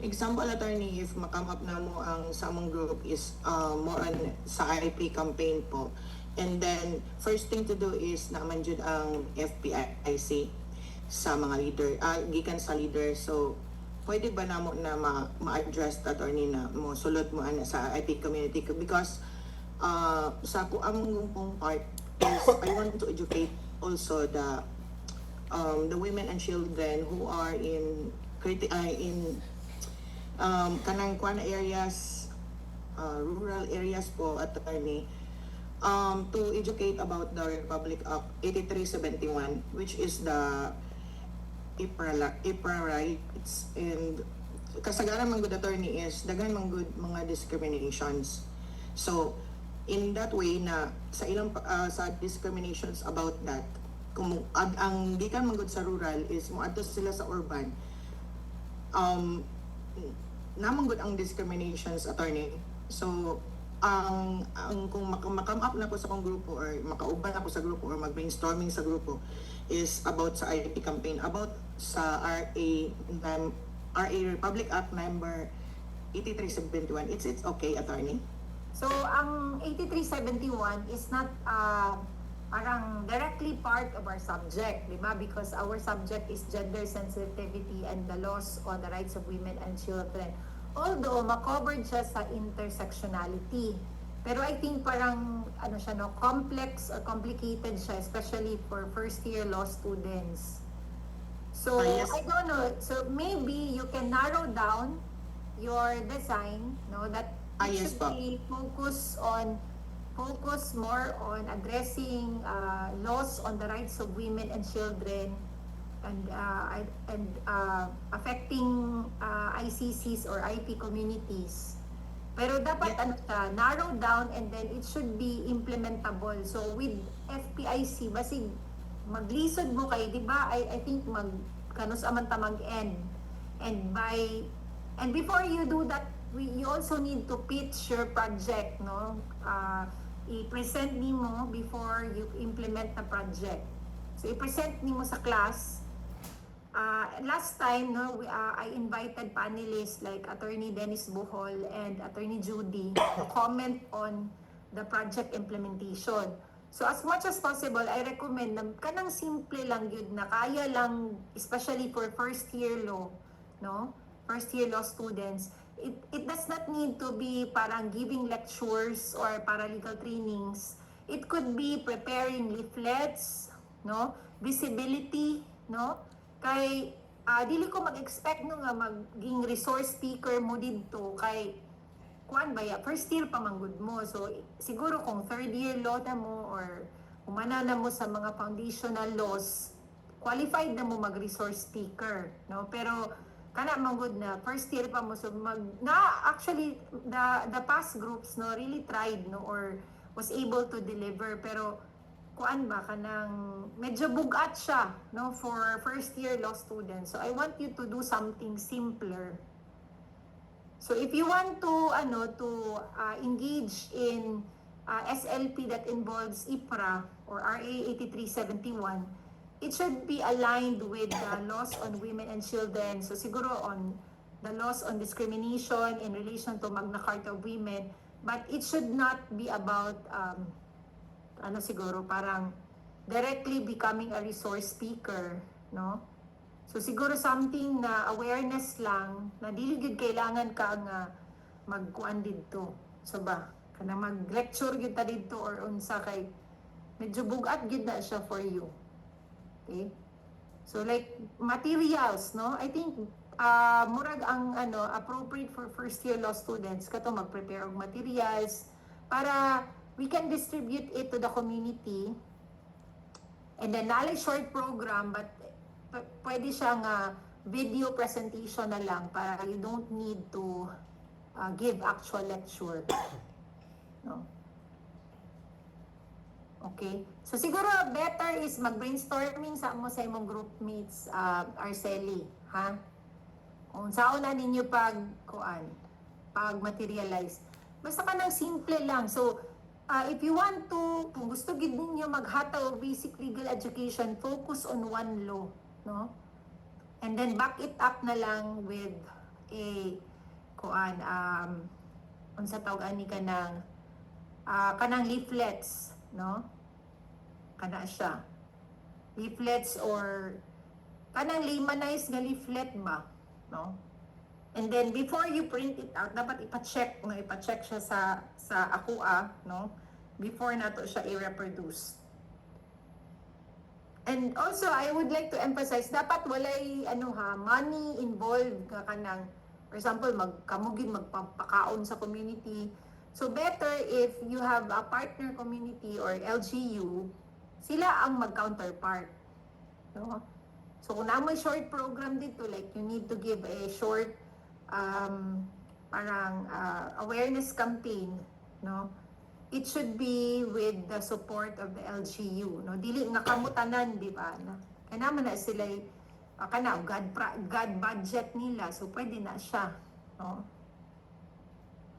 example, attorney, if makam up na mo ang sa among group is more on sa IP campaign po, and then first thing to do is naman jud ang FPIC sa mga leader, gikan sa leader. So pwede ba namo na ma-address attorney na mo sulod mo ana sa IP community, because sa ko among part is I want to educate also the women and children who are in kanang kwan areas, rural areas po, attorney, to educate about the Republic Act 8371, which is the IPRA rights. And kasagaran man good, attorney, is daghan man good mga discriminations. So in that way na sa ilang sa discriminations about that, kung ang gikan man good sa rural is moadto sila sa urban, namanggod ang discriminations, attorney. So ang kung makam up na ko sa kong grupo or makauban ako sa grupo or mag-brainstorming sa grupo is about sa IP campaign, about sa RA Republic Act number 8371, it's okay, attorney? So, ang 8371 is not parang directly part of our subject, di ba? Because our subject is gender sensitivity and the laws on the rights of women and children. Although, makovered siya sa intersectionality. Pero I think parang, ano siya, no, complex or complicated siya, especially for first-year law students. So, Yes. I don't know. So, maybe you can narrow down your design, no, that it Yes should po. be focus more on addressing laws on the rights of women and children and affecting ICCs or IP communities. Pero dapat Yeah. ano siya, narrow down and then it should be implementable. So with FPIC, basig maglisod mo kay, di ba? I think kanus amanta mag-end. And before you do that, you also need to pitch your project, no? I-present nimo before you implement the project. So i-present nimo sa class. Last time, no, I invited panelists like Attorney Dennis Bohol and Attorney Judy to comment on the project implementation. So as much as possible, I recommend na kanang simple lang yun na kaya lang, especially for first year law, no? First year law students, it does not need to be parang giving lectures or paralegal trainings. It could be preparing leaflets, no? Visibility, no? Kay dili ko mag-expect no nga maging resource speaker mo dito kay kuan ba ya first year pa manggod mo. So siguro kung third year law na mo or umana na mo sa mga foundational laws, qualified na mo mag-resource speaker, no? Pero kana manggod na first year pa mo, so actually the past groups no really tried, no, or was able to deliver, pero kuan ba kanang medyo bugat siya, no, for first year law students. So I want you to do something simpler. So if you want to engage in SLP that involves IPRA or RA 8371, it should be aligned with the laws on women and children. So siguro on the laws on discrimination in relation to Magna Carta of Women, but it should not be about siguro parang directly becoming a resource speaker, no? So siguro something na awareness lang na dili gid kailangan ka nga magkuan didto. So ba kana mag-lecture gyud ta didto or unsa kay medyo bugat gyud na siya for you. Okay? So like materials, no? I think murag ang appropriate for first year law students kato mag-prepare og materials para we can distribute it to the community. And then nalay short program but pwede siyang video presentation na lang para you don't need to give actual lecture. No? Okay? So siguro better is mag-brainstorming sa imong group mates, Arceli, ha? Kung saan na ninyo pag-materialize. Basta ka nang simple lang. So, if you want to, kung gusto gid ninyo maghataw basic legal education, focus on one law, no? And then back it up na lang with a unsa tawag ani kanang leaflets, no? Kana siya. Leaflets or kanang laymanized nga leaflet ba, no? And then before you print it out, dapat ipa-check, no? Ipa-check siya sa ACUA, no? Before nato siya i-reproduce. And also, I would like to emphasize, dapat walay money involved nga kanang, for example, magpapakaon sa community. So better if you have a partner community or LGU, sila ang mag-counterpart. No? So kung na may short program dito, like you need to give a short awareness campaign, no? It should be with the support of the LGU, no? Dili nga kamutanan, di ba? Kaya naman na sila God budget nila, so pwede na siya, no?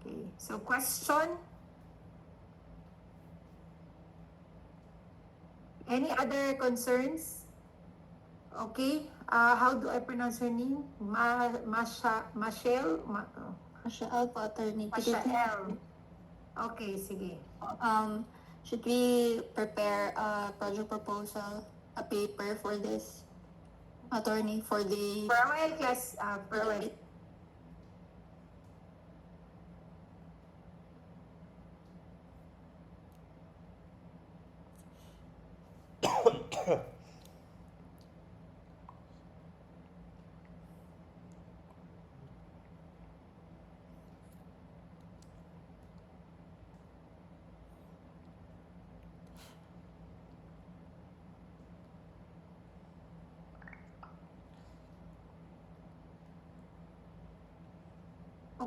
Okay, so question? Any other concerns? Okay, how do I pronounce her name? Mashel? Michelle po, attorney. Pashael. Okay, sige. Should we prepare a project proposal, a paper for this, attorney, for the... For our class, for our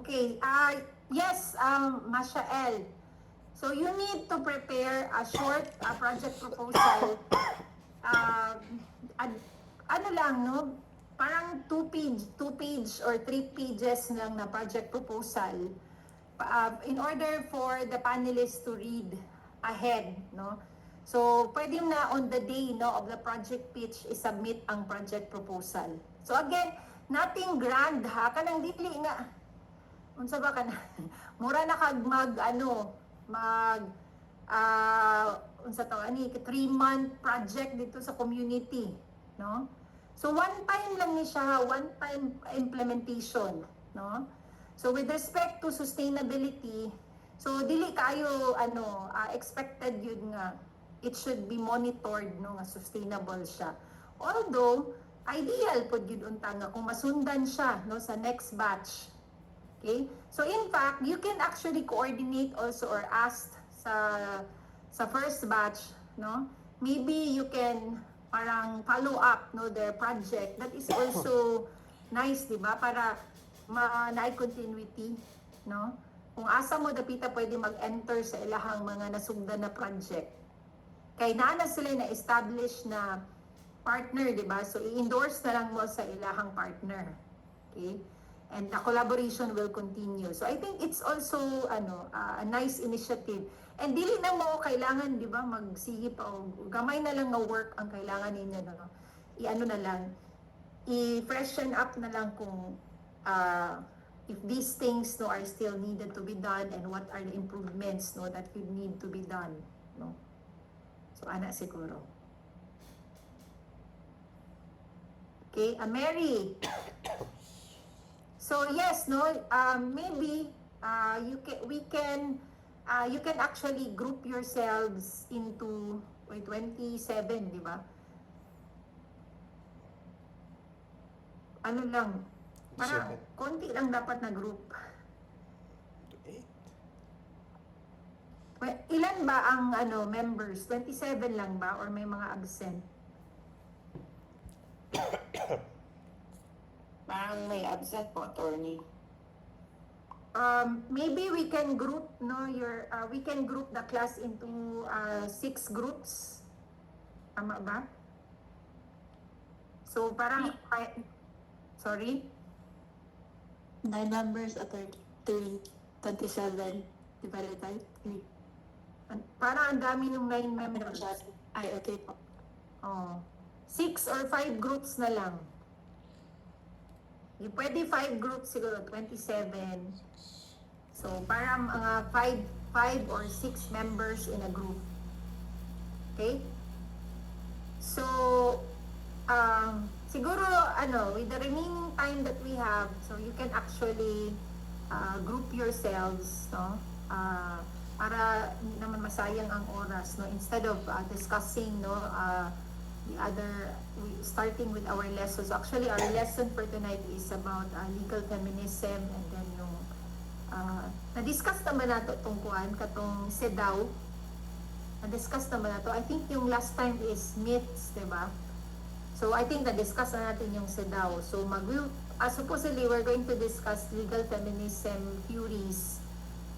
Okay, yes, Mashael. So you need to prepare a short project proposal. Ano lang, no? Parang two page or 3 pages lang na project proposal in order for the panelists to read ahead, no? So, pwede na on the day, no, of the project pitch, isubmit ang project proposal. So again, nothing grand ha, kanang dili nga unsa ba kana mura na kag unsa to ani 3-month project dito sa community, no? So one time lang ni siya, one time implementation, no? So with respect to sustainability, so dili kayo expected yun nga it should be monitored, no, nga sustainable siya. Although ideal pud gyud unta nga kung masundan siya, no, sa next batch. Okay? So in fact, you can actually coordinate also or ask sa first batch, no? Maybe you can parang follow up, no, their project. That is also nice, di ba? Para na continuity, no? Kung asa mo dapita pwede mag-enter sa ilahang mga nasugdan na project. Kay na sila na establish na partner, di ba? So i-endorse na lang mo sa ilahang partner. Okay? And the collaboration will continue. So I think it's also a nice initiative. And dili na mo kailangan, di ba, magsige pa o gamay na lang nga work ang kailangan ninyo, no? Na lang, i-freshen up na lang kung if these things, no, are still needed to be done and what are the improvements, no, that would need to be done, no? So ana siguro. Okay, Mary. So yes, no, maybe you can actually group yourselves into 27, di ba? Ano lang, parang konti lang dapat na group. Ilan ba ang members? 27 lang ba or may mga absent? Parang may absent po, attorney. Maybe we can group we can group the class into 6 groups. Tama ba? So parang sorry? 9 members, attorney. 27 divided by 3. Parang ang dami ng 9 members. Ay, okay po. Oh. 6 or 5 groups na lang. Pwede 5 groups siguro, 27. So, parang mga 5 or 6 members in a group. Okay? So, siguro, with the remaining time that we have, so you can actually group yourselves, no? Para hindi naman masayang ang oras, no? Instead of discussing, no, starting with our lessons. Actually, our lesson for tonight is about legal feminism, and then yung na-discuss naman nato itong katong CEDAW. Na-discuss naman nato. I think yung last time is myths, diba? So, I think na-discuss na natin yung CEDAW. So, supposedly, we're going to discuss legal feminism theories,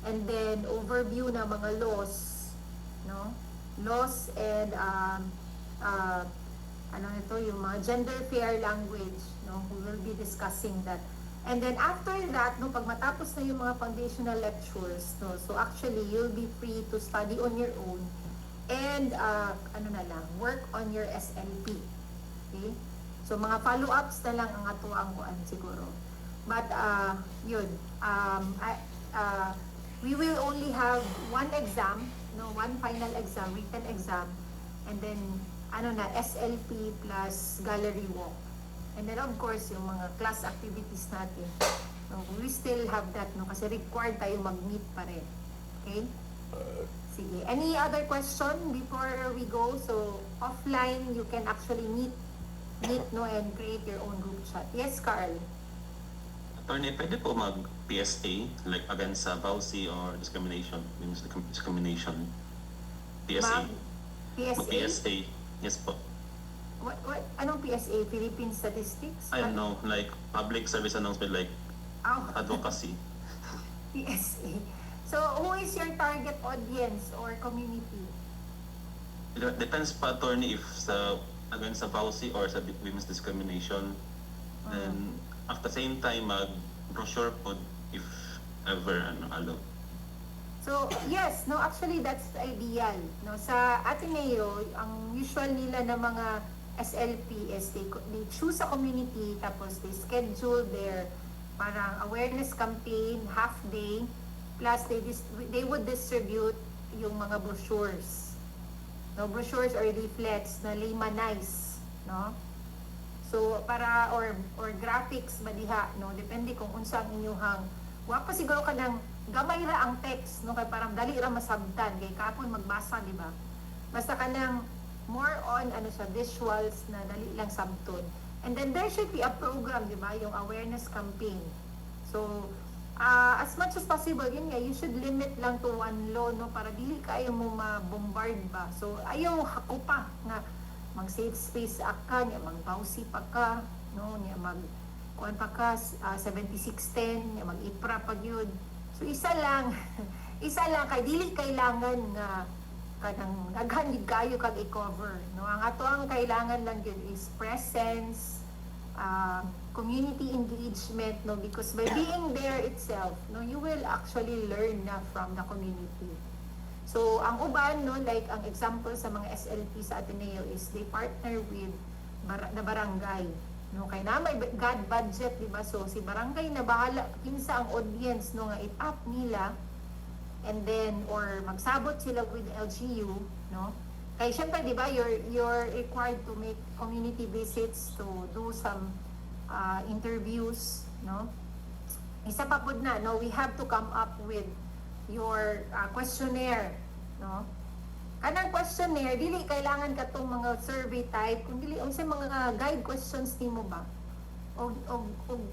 and then overview na mga laws, no? Laws and yung mga gender fair language, no? We will be discussing that. And then after that, no, pag matapos na yung mga foundational lectures, no, so actually you'll be free to study on your own and work on your SLP. Okay? So mga follow-ups na lang ang atuang kuan siguro. But yun, we will only have one exam, no, one final exam, written exam, and then ano na, SLP plus gallery walk. And then of course, yung mga class activities natin, no, we still have that, no, kasi required tayo mag-meet pa rin. Okay? Sige. Any other question before we go? So, offline, you can actually meet, no, and create your own group chat. Yes, Carl? Attorney, pwede po mag-PSA, like against vowsy or discrimination, means discrimination. PSA. PSA? Mag-PSA, yes po. Anong PSA? Philippine Statistics? I don't know, like public service announcement, like Oh, advocacy. PSA. So, who is your target audience or community? It depends pa, attorney, if sa against sa vowsy or sa women's discrimination. Then, at the same time, mag-brochure po if ever, allowed. So, yes, no, actually that's the ideal. No, sa Ateneo, ang usual nila na mga SLP is they choose a community, tapos they schedule their parang awareness campaign, half day, plus they would distribute yung mga brochures. No, brochures or leaflets na laymanized, no? So, para, or graphics madiha, no? Depende kung unsa ang inyuhang, wa pa siguro ka ng gamay ra ang text, no? Kaya parang dali ra masabtan, kay kapon magbasa, di ba? Basta ka ng more on, visuals na dali lang sabton. And then there should be a program, di ba? Yung awareness campaign. So, as much as possible, yun nga, you should limit lang to one law, no? Para dili kayo mo ma-bombard ba. So, ayaw hako pa nga mag-safe space ka, niya mag-vowsy pa ka, no? Niya kuan pa ka, 7610, niya mag-IPRA pag yun. So, isa lang, kay dili kailangan nga kanang daghan kayo kag i-cover, no? Ang ato ang kailangan lang yun is presence, community engagement, no, because by being there itself, no, you will actually learn na from the community. So ang uban, no, like ang example sa mga SLP sa Ateneo is they partner with the barangay, no, kay na may God budget, di ba? So si barangay na bahala kinsa ang audience, no, nga it-up nila, and then or magsabot sila with LGU, no. Kaya syempre, di ba, you're required to make community visits to do some interviews, no? Isa pa po na, no, we have to come up with your questionnaire, no? Kanang questionnaire, dili kailangan ka tong mga survey type, kung dili, unsa mga guide questions nimo ba? O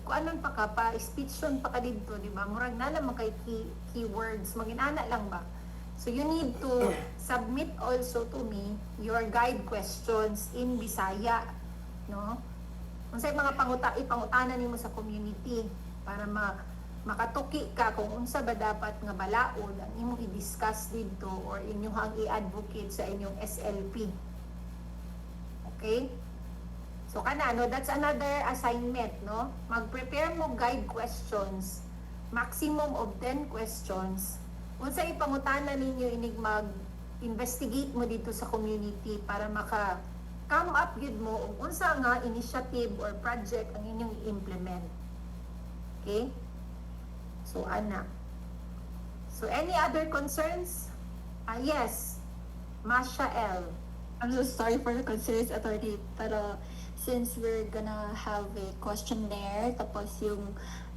anon pa ka pa, speechon pa ka dito, di ba? Murag na lang kay keywords, maginana lang ba? So you need to submit also to me your guide questions in Bisaya, no? Unsay mga ipangutana nimo sa community para makatuki ka kung unsa ba dapat nga balaod ang imong i-discuss dito or inyong i-advocate sa inyong SLP. Okay? So kana, no, that's another assignment, no? Mag-prepare mo guide questions, maximum of 10 questions. Unsa ipangutana ninyo inig mag-investigate mo dito sa community para come up gid mo og unsa nga initiative or project ang inyong i-implement. Okay? So ana. So any other concerns? Yes. Masha L. I'm so sorry for the concerns, attorney, pero since we're gonna have a questionnaire tapos yung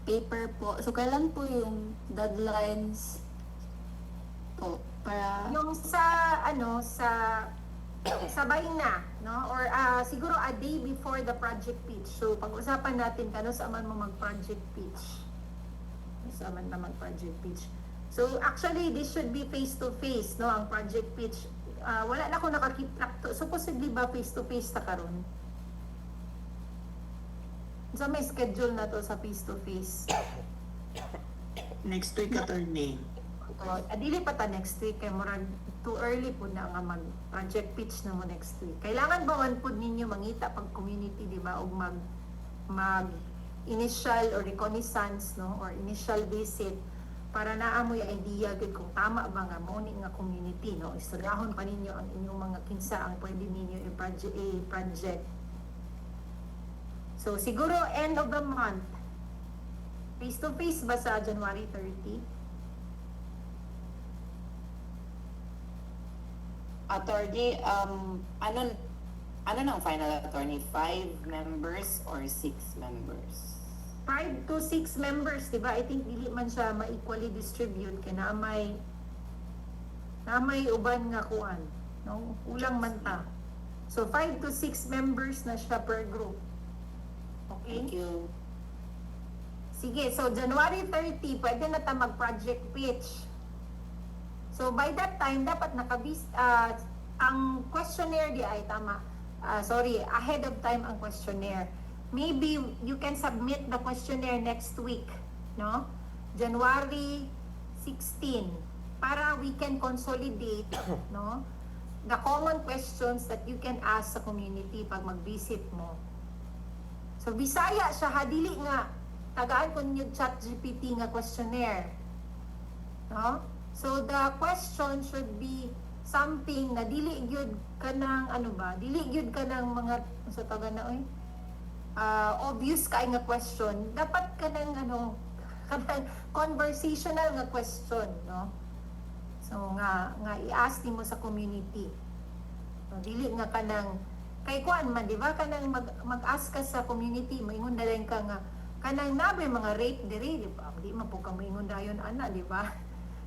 paper po, so kailan po yung deadlines po para Yung sa sabay na, no? Or siguro a day before the project pitch. So pag-usapan natin kano sa man mo mag-project pitch. Sa man na mag-project pitch. So actually this should be face to face, no, ang project pitch. Wala na ako nakakip to. Supposedly ba face to face ta karon? So may schedule na to sa face to face. Next week, attorney. Dili pa ta next week kay murag too early po na nga mag project pitch na mo next week. Kailangan ba man pud ninyo mangita pag community, di ba, og mag initial or reconnaissance, no, or initial visit para naamoy idea gid kung tama ba nga mo ni nga community, no. Istorahon pa ninyo ang inyong mga kinsa ang pwede ninyo i-project. So siguro end of the month, Face-to-face ba sa January 30? Attorney, ano ng final attorney? 5 members or 6 members? 5 to 6 members, di ba? I think dili man siya ma-equally distribute kay na may uban nga kuan, no? Ulang man ta. So 5 to 6 members na siya per group. Okay? Thank you. Sige, so January 30, pwede na ta mag-project pitch. So by that time, dapat ang questionnaire di ay tama. Ahead of time ang questionnaire. Maybe you can submit the questionnaire next week, no? January 16, para we can consolidate, no? The common questions that you can ask sa community pag mag-visit mo. So Bisaya siya, dili nga tagaan ko ninyo ChatGPT nga questionnaire. No? So the question should be something na dili gyud kanang dili gyud kanang mga sa taga na obvious kay nga question. Dapat kanang kanang conversational nga question, no? So nga i-ask nimo sa community. So, dili nga kanang kay kuan man, di ba? Kanang mag-ask ka sa community, maingon na lang ka nga kanang nabe mga rape diri, di ba? Di man po ka maingon dayon ana, di ba?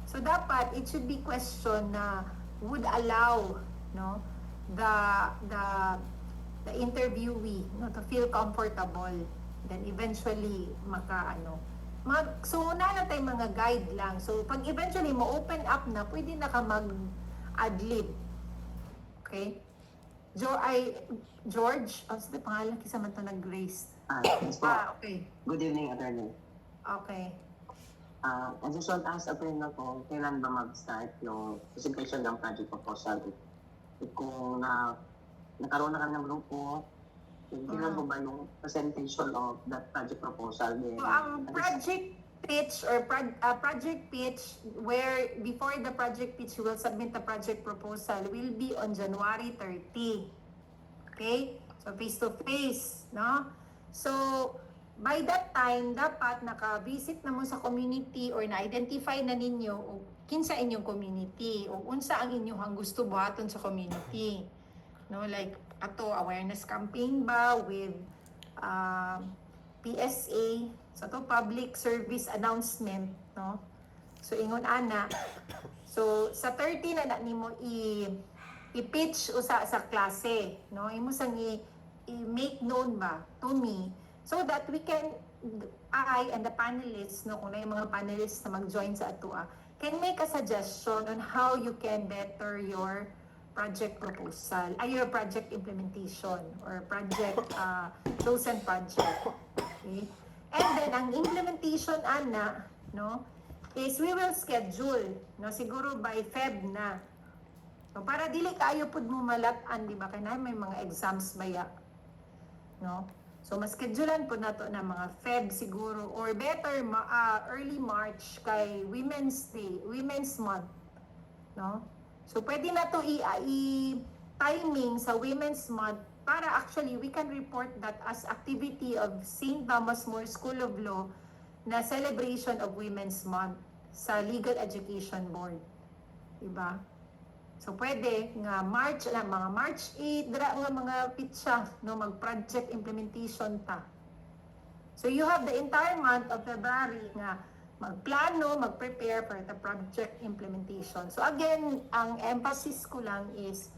So dapat it should be question na would allow, no, the interviewee, no, to feel comfortable, then eventually so una na tayo mga guide lang. So pag eventually mo open up na, pwede na ka mag-adlib. Okay? George, sa pangalan kisa man to nag-Grace. Yes po. Okay. Good evening, attorney. Okay. I just want to ask attorney ko, kailan ba mag-start yung presentation ng project proposal? Kung nakaroon na kami ng grupo, kailan po ba yung presentation of that project proposal? So ang project pitch or project pitch where before the project pitch you will submit the project proposal will be on January 30. Okay? So face to face, no? So by that time dapat naka-visit na mo sa community or na-identify na ninyo o kinsa inyong community o unsa ang inyong gusto buhaton sa community. No, like awareness campaign ba with PSA, so to public service announcement, no? So ingon ana. So sa 30 na nimo i-pitch usa sa klase, no? Imo sang i-make known ba to me so that we can, I and the panelists, no, kung na yung mga panelists na mag-join sa atua, can make a suggestion on how you can better your project proposal, your project implementation or project chosen project. Okay? And then ang implementation ana, no, is we will schedule, no, siguro by Feb na. So para dili kayo pud mo malatan, di ba? Kaya may mga exams baya. No? So mas-schedulean po nato na mga Feb siguro or better early March kay Women's Day, Women's Month, no? So pwede na to i-timing sa Women's Month para actually we can report that as activity of St. Thomas More School of Law na celebration of Women's Month sa Legal Education Board. Diba? So pwede nga mga March 8 dira nga mga pitsa, no, mag-project implementation ta. So you have the entire month of February nga magplano, mag-prepare for the project implementation. So again, ang emphasis ko lang is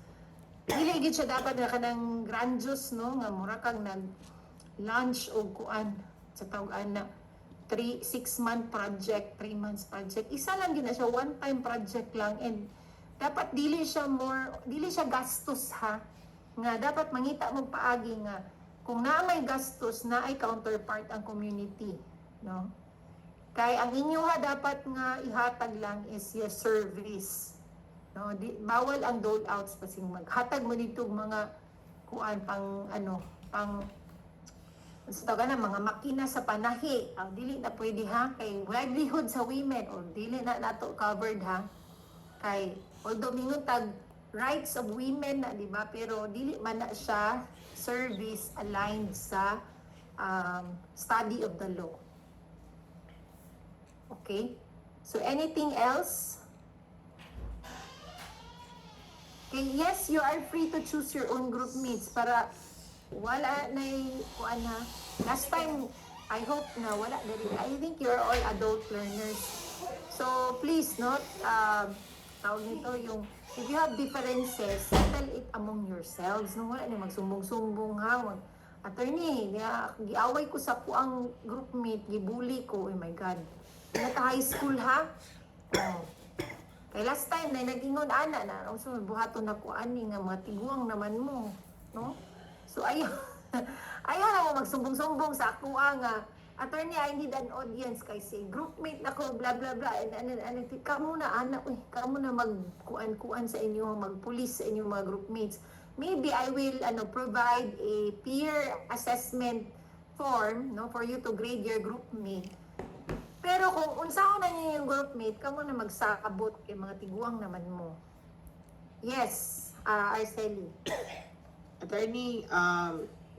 dili gid siya dapat na kanang grandiose, no, nga mura kang nag-launch o kuan sa tawag na 6-month project, 3 months project. Isa lang gina siya, one-time project lang, and dapat dili siya gastos ha. Nga dapat mangita mo paagi nga kung na may gastos na ay counterpart ang community, no? Kay ang inyo dapat nga ihatag lang is your service. No, bawal ang dole outs pasing maghatag mo dito mga kuan pang mga makina sa panahi. Dili na pwede ha kay livelihood sa women or dili na nato covered ha. Kay although mingon tag rights of women na, di ba? Pero dili man na siya service aligned sa study of the law. Okay? So anything else? Okay, yes, you are free to choose your own group mates para wala na kuan ha. Last time, I hope na wala dali. I think you're all adult learners. So please not tawag nito yung if you have differences, settle it among yourselves. No, wala ni magsumbong-sumbong ha. Attorney, giaway ko sa kuang groupmate, gibully ko. Oh my God. Nata high school ha. Oh. Kay last time na nagingon ana na so buhaton na ko ani nga mga tiguang naman mo, no? So ayaw ayaw na mo magsumbong-sumbong sa ako nga attorney, I need an audience kay say groupmate na ko blah blah blah and kamo na ana kamo na magkuan-kuan sa inyo magpulis sa inyong mga groupmates. Maybe I will provide a peer assessment form no for you to grade your groupmate. Pero kung unsa na niyo yung groupmate, kamo na magsabot kay mga tiguang naman mo. Yes, Arceli. Attorney,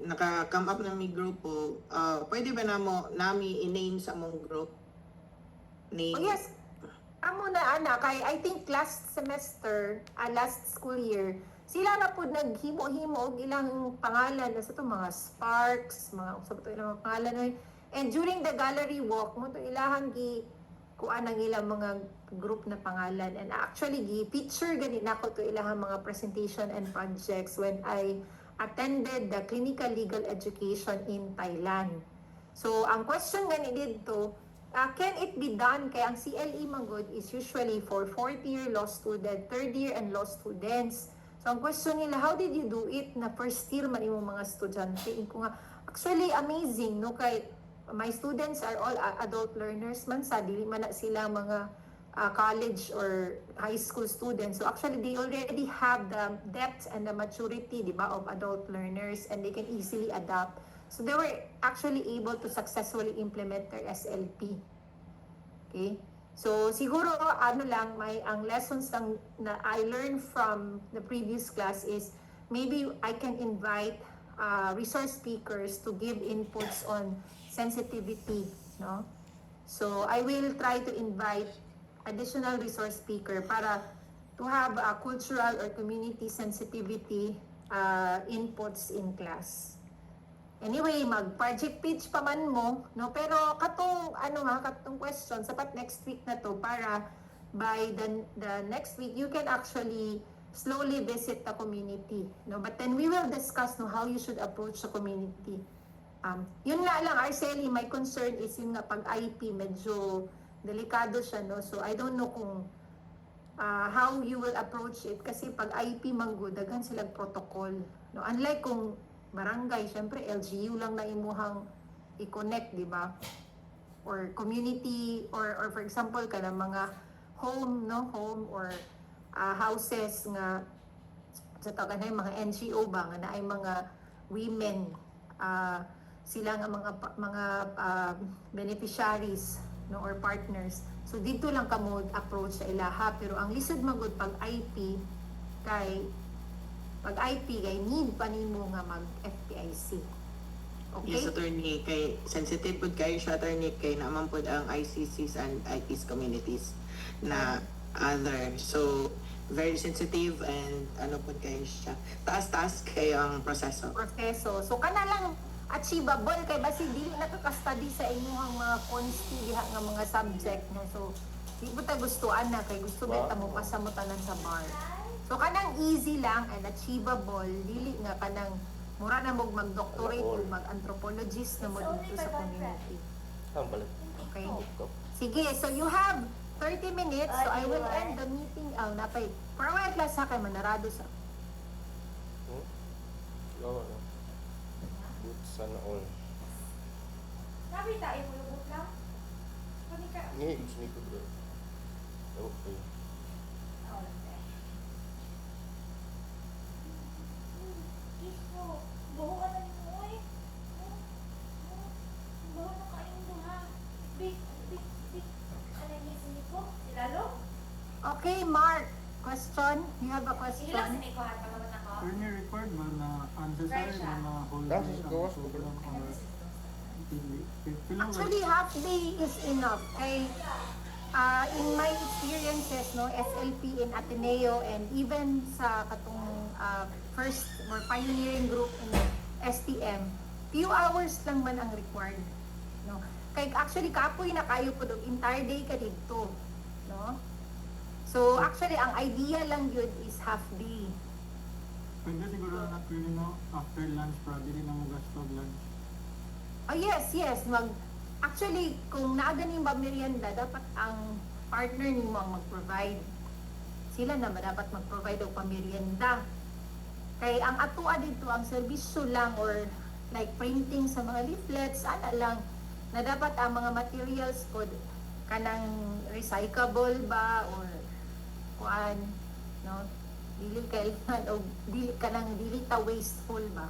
naka-come up na mi grupo, pwede ba nami i-name sa mong group? Name? Oh yes, amo na ana kay I think last semester, last school year, sila na po naghimo-himo og ilang pangalan na sa to mga Sparks, mga usab to ilang mga pangalan. And during the gallery walk mo to ilahang kuan ang ilang mga group na pangalan, and actually picture gani nako to ilahang mga presentation and projects when I attended the clinical legal education in Thailand. So ang question gani dito, can it be done kay ang CLE manggod is usually for fourth year law student, third year and law students. So ang question nila, how did you do it na first year man imong mga estudyante? Ko nga actually amazing no kay my students are all adult learners man sa dili man na sila mga college or high school students. So actually they already have the depth and the maturity, di ba, of adult learners, and they can easily adapt. So they were actually able to successfully implement their SLP. Okay? So siguro lang ang lessons lang na I learned from the previous class is maybe I can invite resource speakers to give inputs on sensitivity, no? So I will try to invite additional resource speaker para to have a cultural or community sensitivity inputs in class. Anyway, mag-project pitch pa man mo, no? Pero katong katong question sapat next week na to para by the next week you can actually slowly visit the community, no? But then we will discuss no how you should approach the community. Yun nga lang, Arceli, my concern is yung nga pag IP medyo delikado siya, no? So I don't know kung how you will approach it kasi pag IP manggo daghan silang protocol, no? Unlike kung barangay, syempre LGU lang na imuhang i-connect, di ba? Or community or for example kana mga home, no? Home or houses nga sa taganay mga NGO ba nga na ay mga women sila nga mga beneficiaries, no, or partners. So dito lang kamo approach sa ilaha, pero ang lisod magud pag IP kay need pa nimo nga mag FPIC. Okay? Yes, attorney, kay sensitive pud kayo siya, attorney, kay naman pud ang ICCs and IPs communities na other. So very sensitive and pud kayo siya. Taas-taas kayo ang proseso. So kana lang achievable kay basi dili nakaka-study sa inyong mga consti diha nga mga subject, no. So di mo ta gustuan na kay gusto beta mo pasa mo tanan sa bar. So kanang easy lang and achievable, dili nga kanang mura na mo mag-doctorate o mag-anthropologist na mo dito sa community. Okay? Sige, so you have 30 minutes, so I will end the meeting. Napay. For a while class sa kay manarado sa. Sana all. Sabi tayo mo lubot lang. Kani ka. Ni gusto ko bro. Okay. Isko, buho ka na mo eh. Buho na kayong duha. Big. Ano yung siniko? Silalo? Okay, Mark. Question? You have a question? Sige lang siniko ha. Pagkaman ako. Attorney record man na unnecessary man na whole That's day just ang gawas ko program or Hindi. Ito lang Actually, half day is enough. Kay, in my experiences, no, SLP in Ateneo and even sa katong first or pioneering group in STM, few hours lang man ang required. No? Kay actually, kapoy na kayo po dog entire day ka dito. No? So, actually, ang idea lang yun is half day. pwede siguro na pwede no, after lunch, probably na mo gasto lunch. Oh yes, yes. Actually, kung naaganing ba merienda, dapat ang partner ni mo ang mag-provide. Sila na dapat mag-provide o pamerienda. Kay ang atua dito, ang serbisyo lang or like printing sa mga leaflets, ana lang, na dapat ang mga materials ko kanang recyclable ba or kuan, no? Dili kailangan o dili kanang dili ta wasteful ba.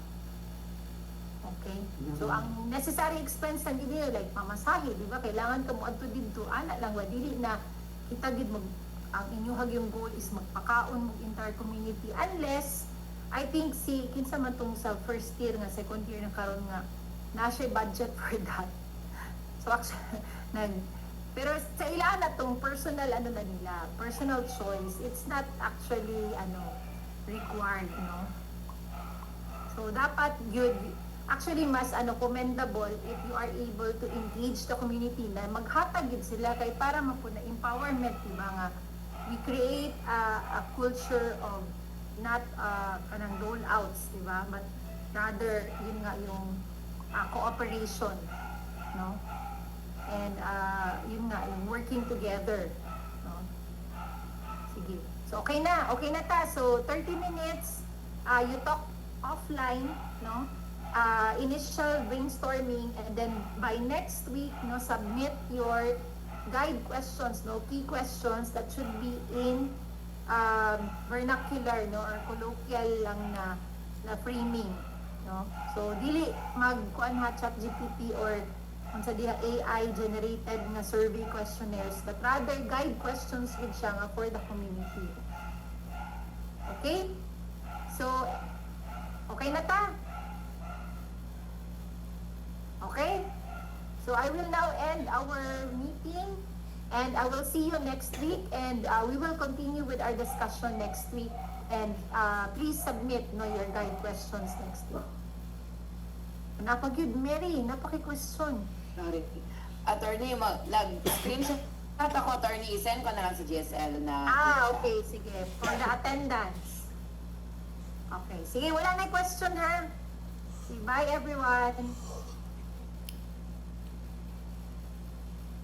Okay? So, ang necessary expense ng dili, like pamasahe, di ba? Kailangan ka mo adto dito, ana lang, wa dili na kita gid mag, ang inyong yung goal is magpakaon mo entire community. Unless, I think si, kinsa man tong sa first year nga, second year na karon nga, na siya budget for that. So, actually, pero sa ilan na tong personal, ano na nila, personal choice, it's not actually, required, no? So, dapat yun, actually mas commendable if you are able to engage the community na maghatag yun sila kay para mapuna empowerment, di ba nga we create a culture of not kanang dole outs, di ba, but rather yun nga yung cooperation, no, and yun nga yung working together, no. Sige, so okay na ta, so 30 minutes you talk offline, no, initial brainstorming, and then by next week, no, submit your guide questions, no, key questions that should be in vernacular, no, or colloquial lang na framing, no. So dili magkuan ha ChatGPT or unsa diha AI generated na survey questionnaires, but rather guide questions with siya nga for the community. Okay? So okay na ta? Okay? So I will now end our meeting and I will see you next week, and we will continue with our discussion next week, and please submit your guide questions next week. Napagyud Mary, napaki-question. Sorry. Attorney, nag-screenshot ako, attorney, isend ko na lang sa GSL na... Okay, sige. For the attendance. Okay, sige, wala na question ha. Bye everyone.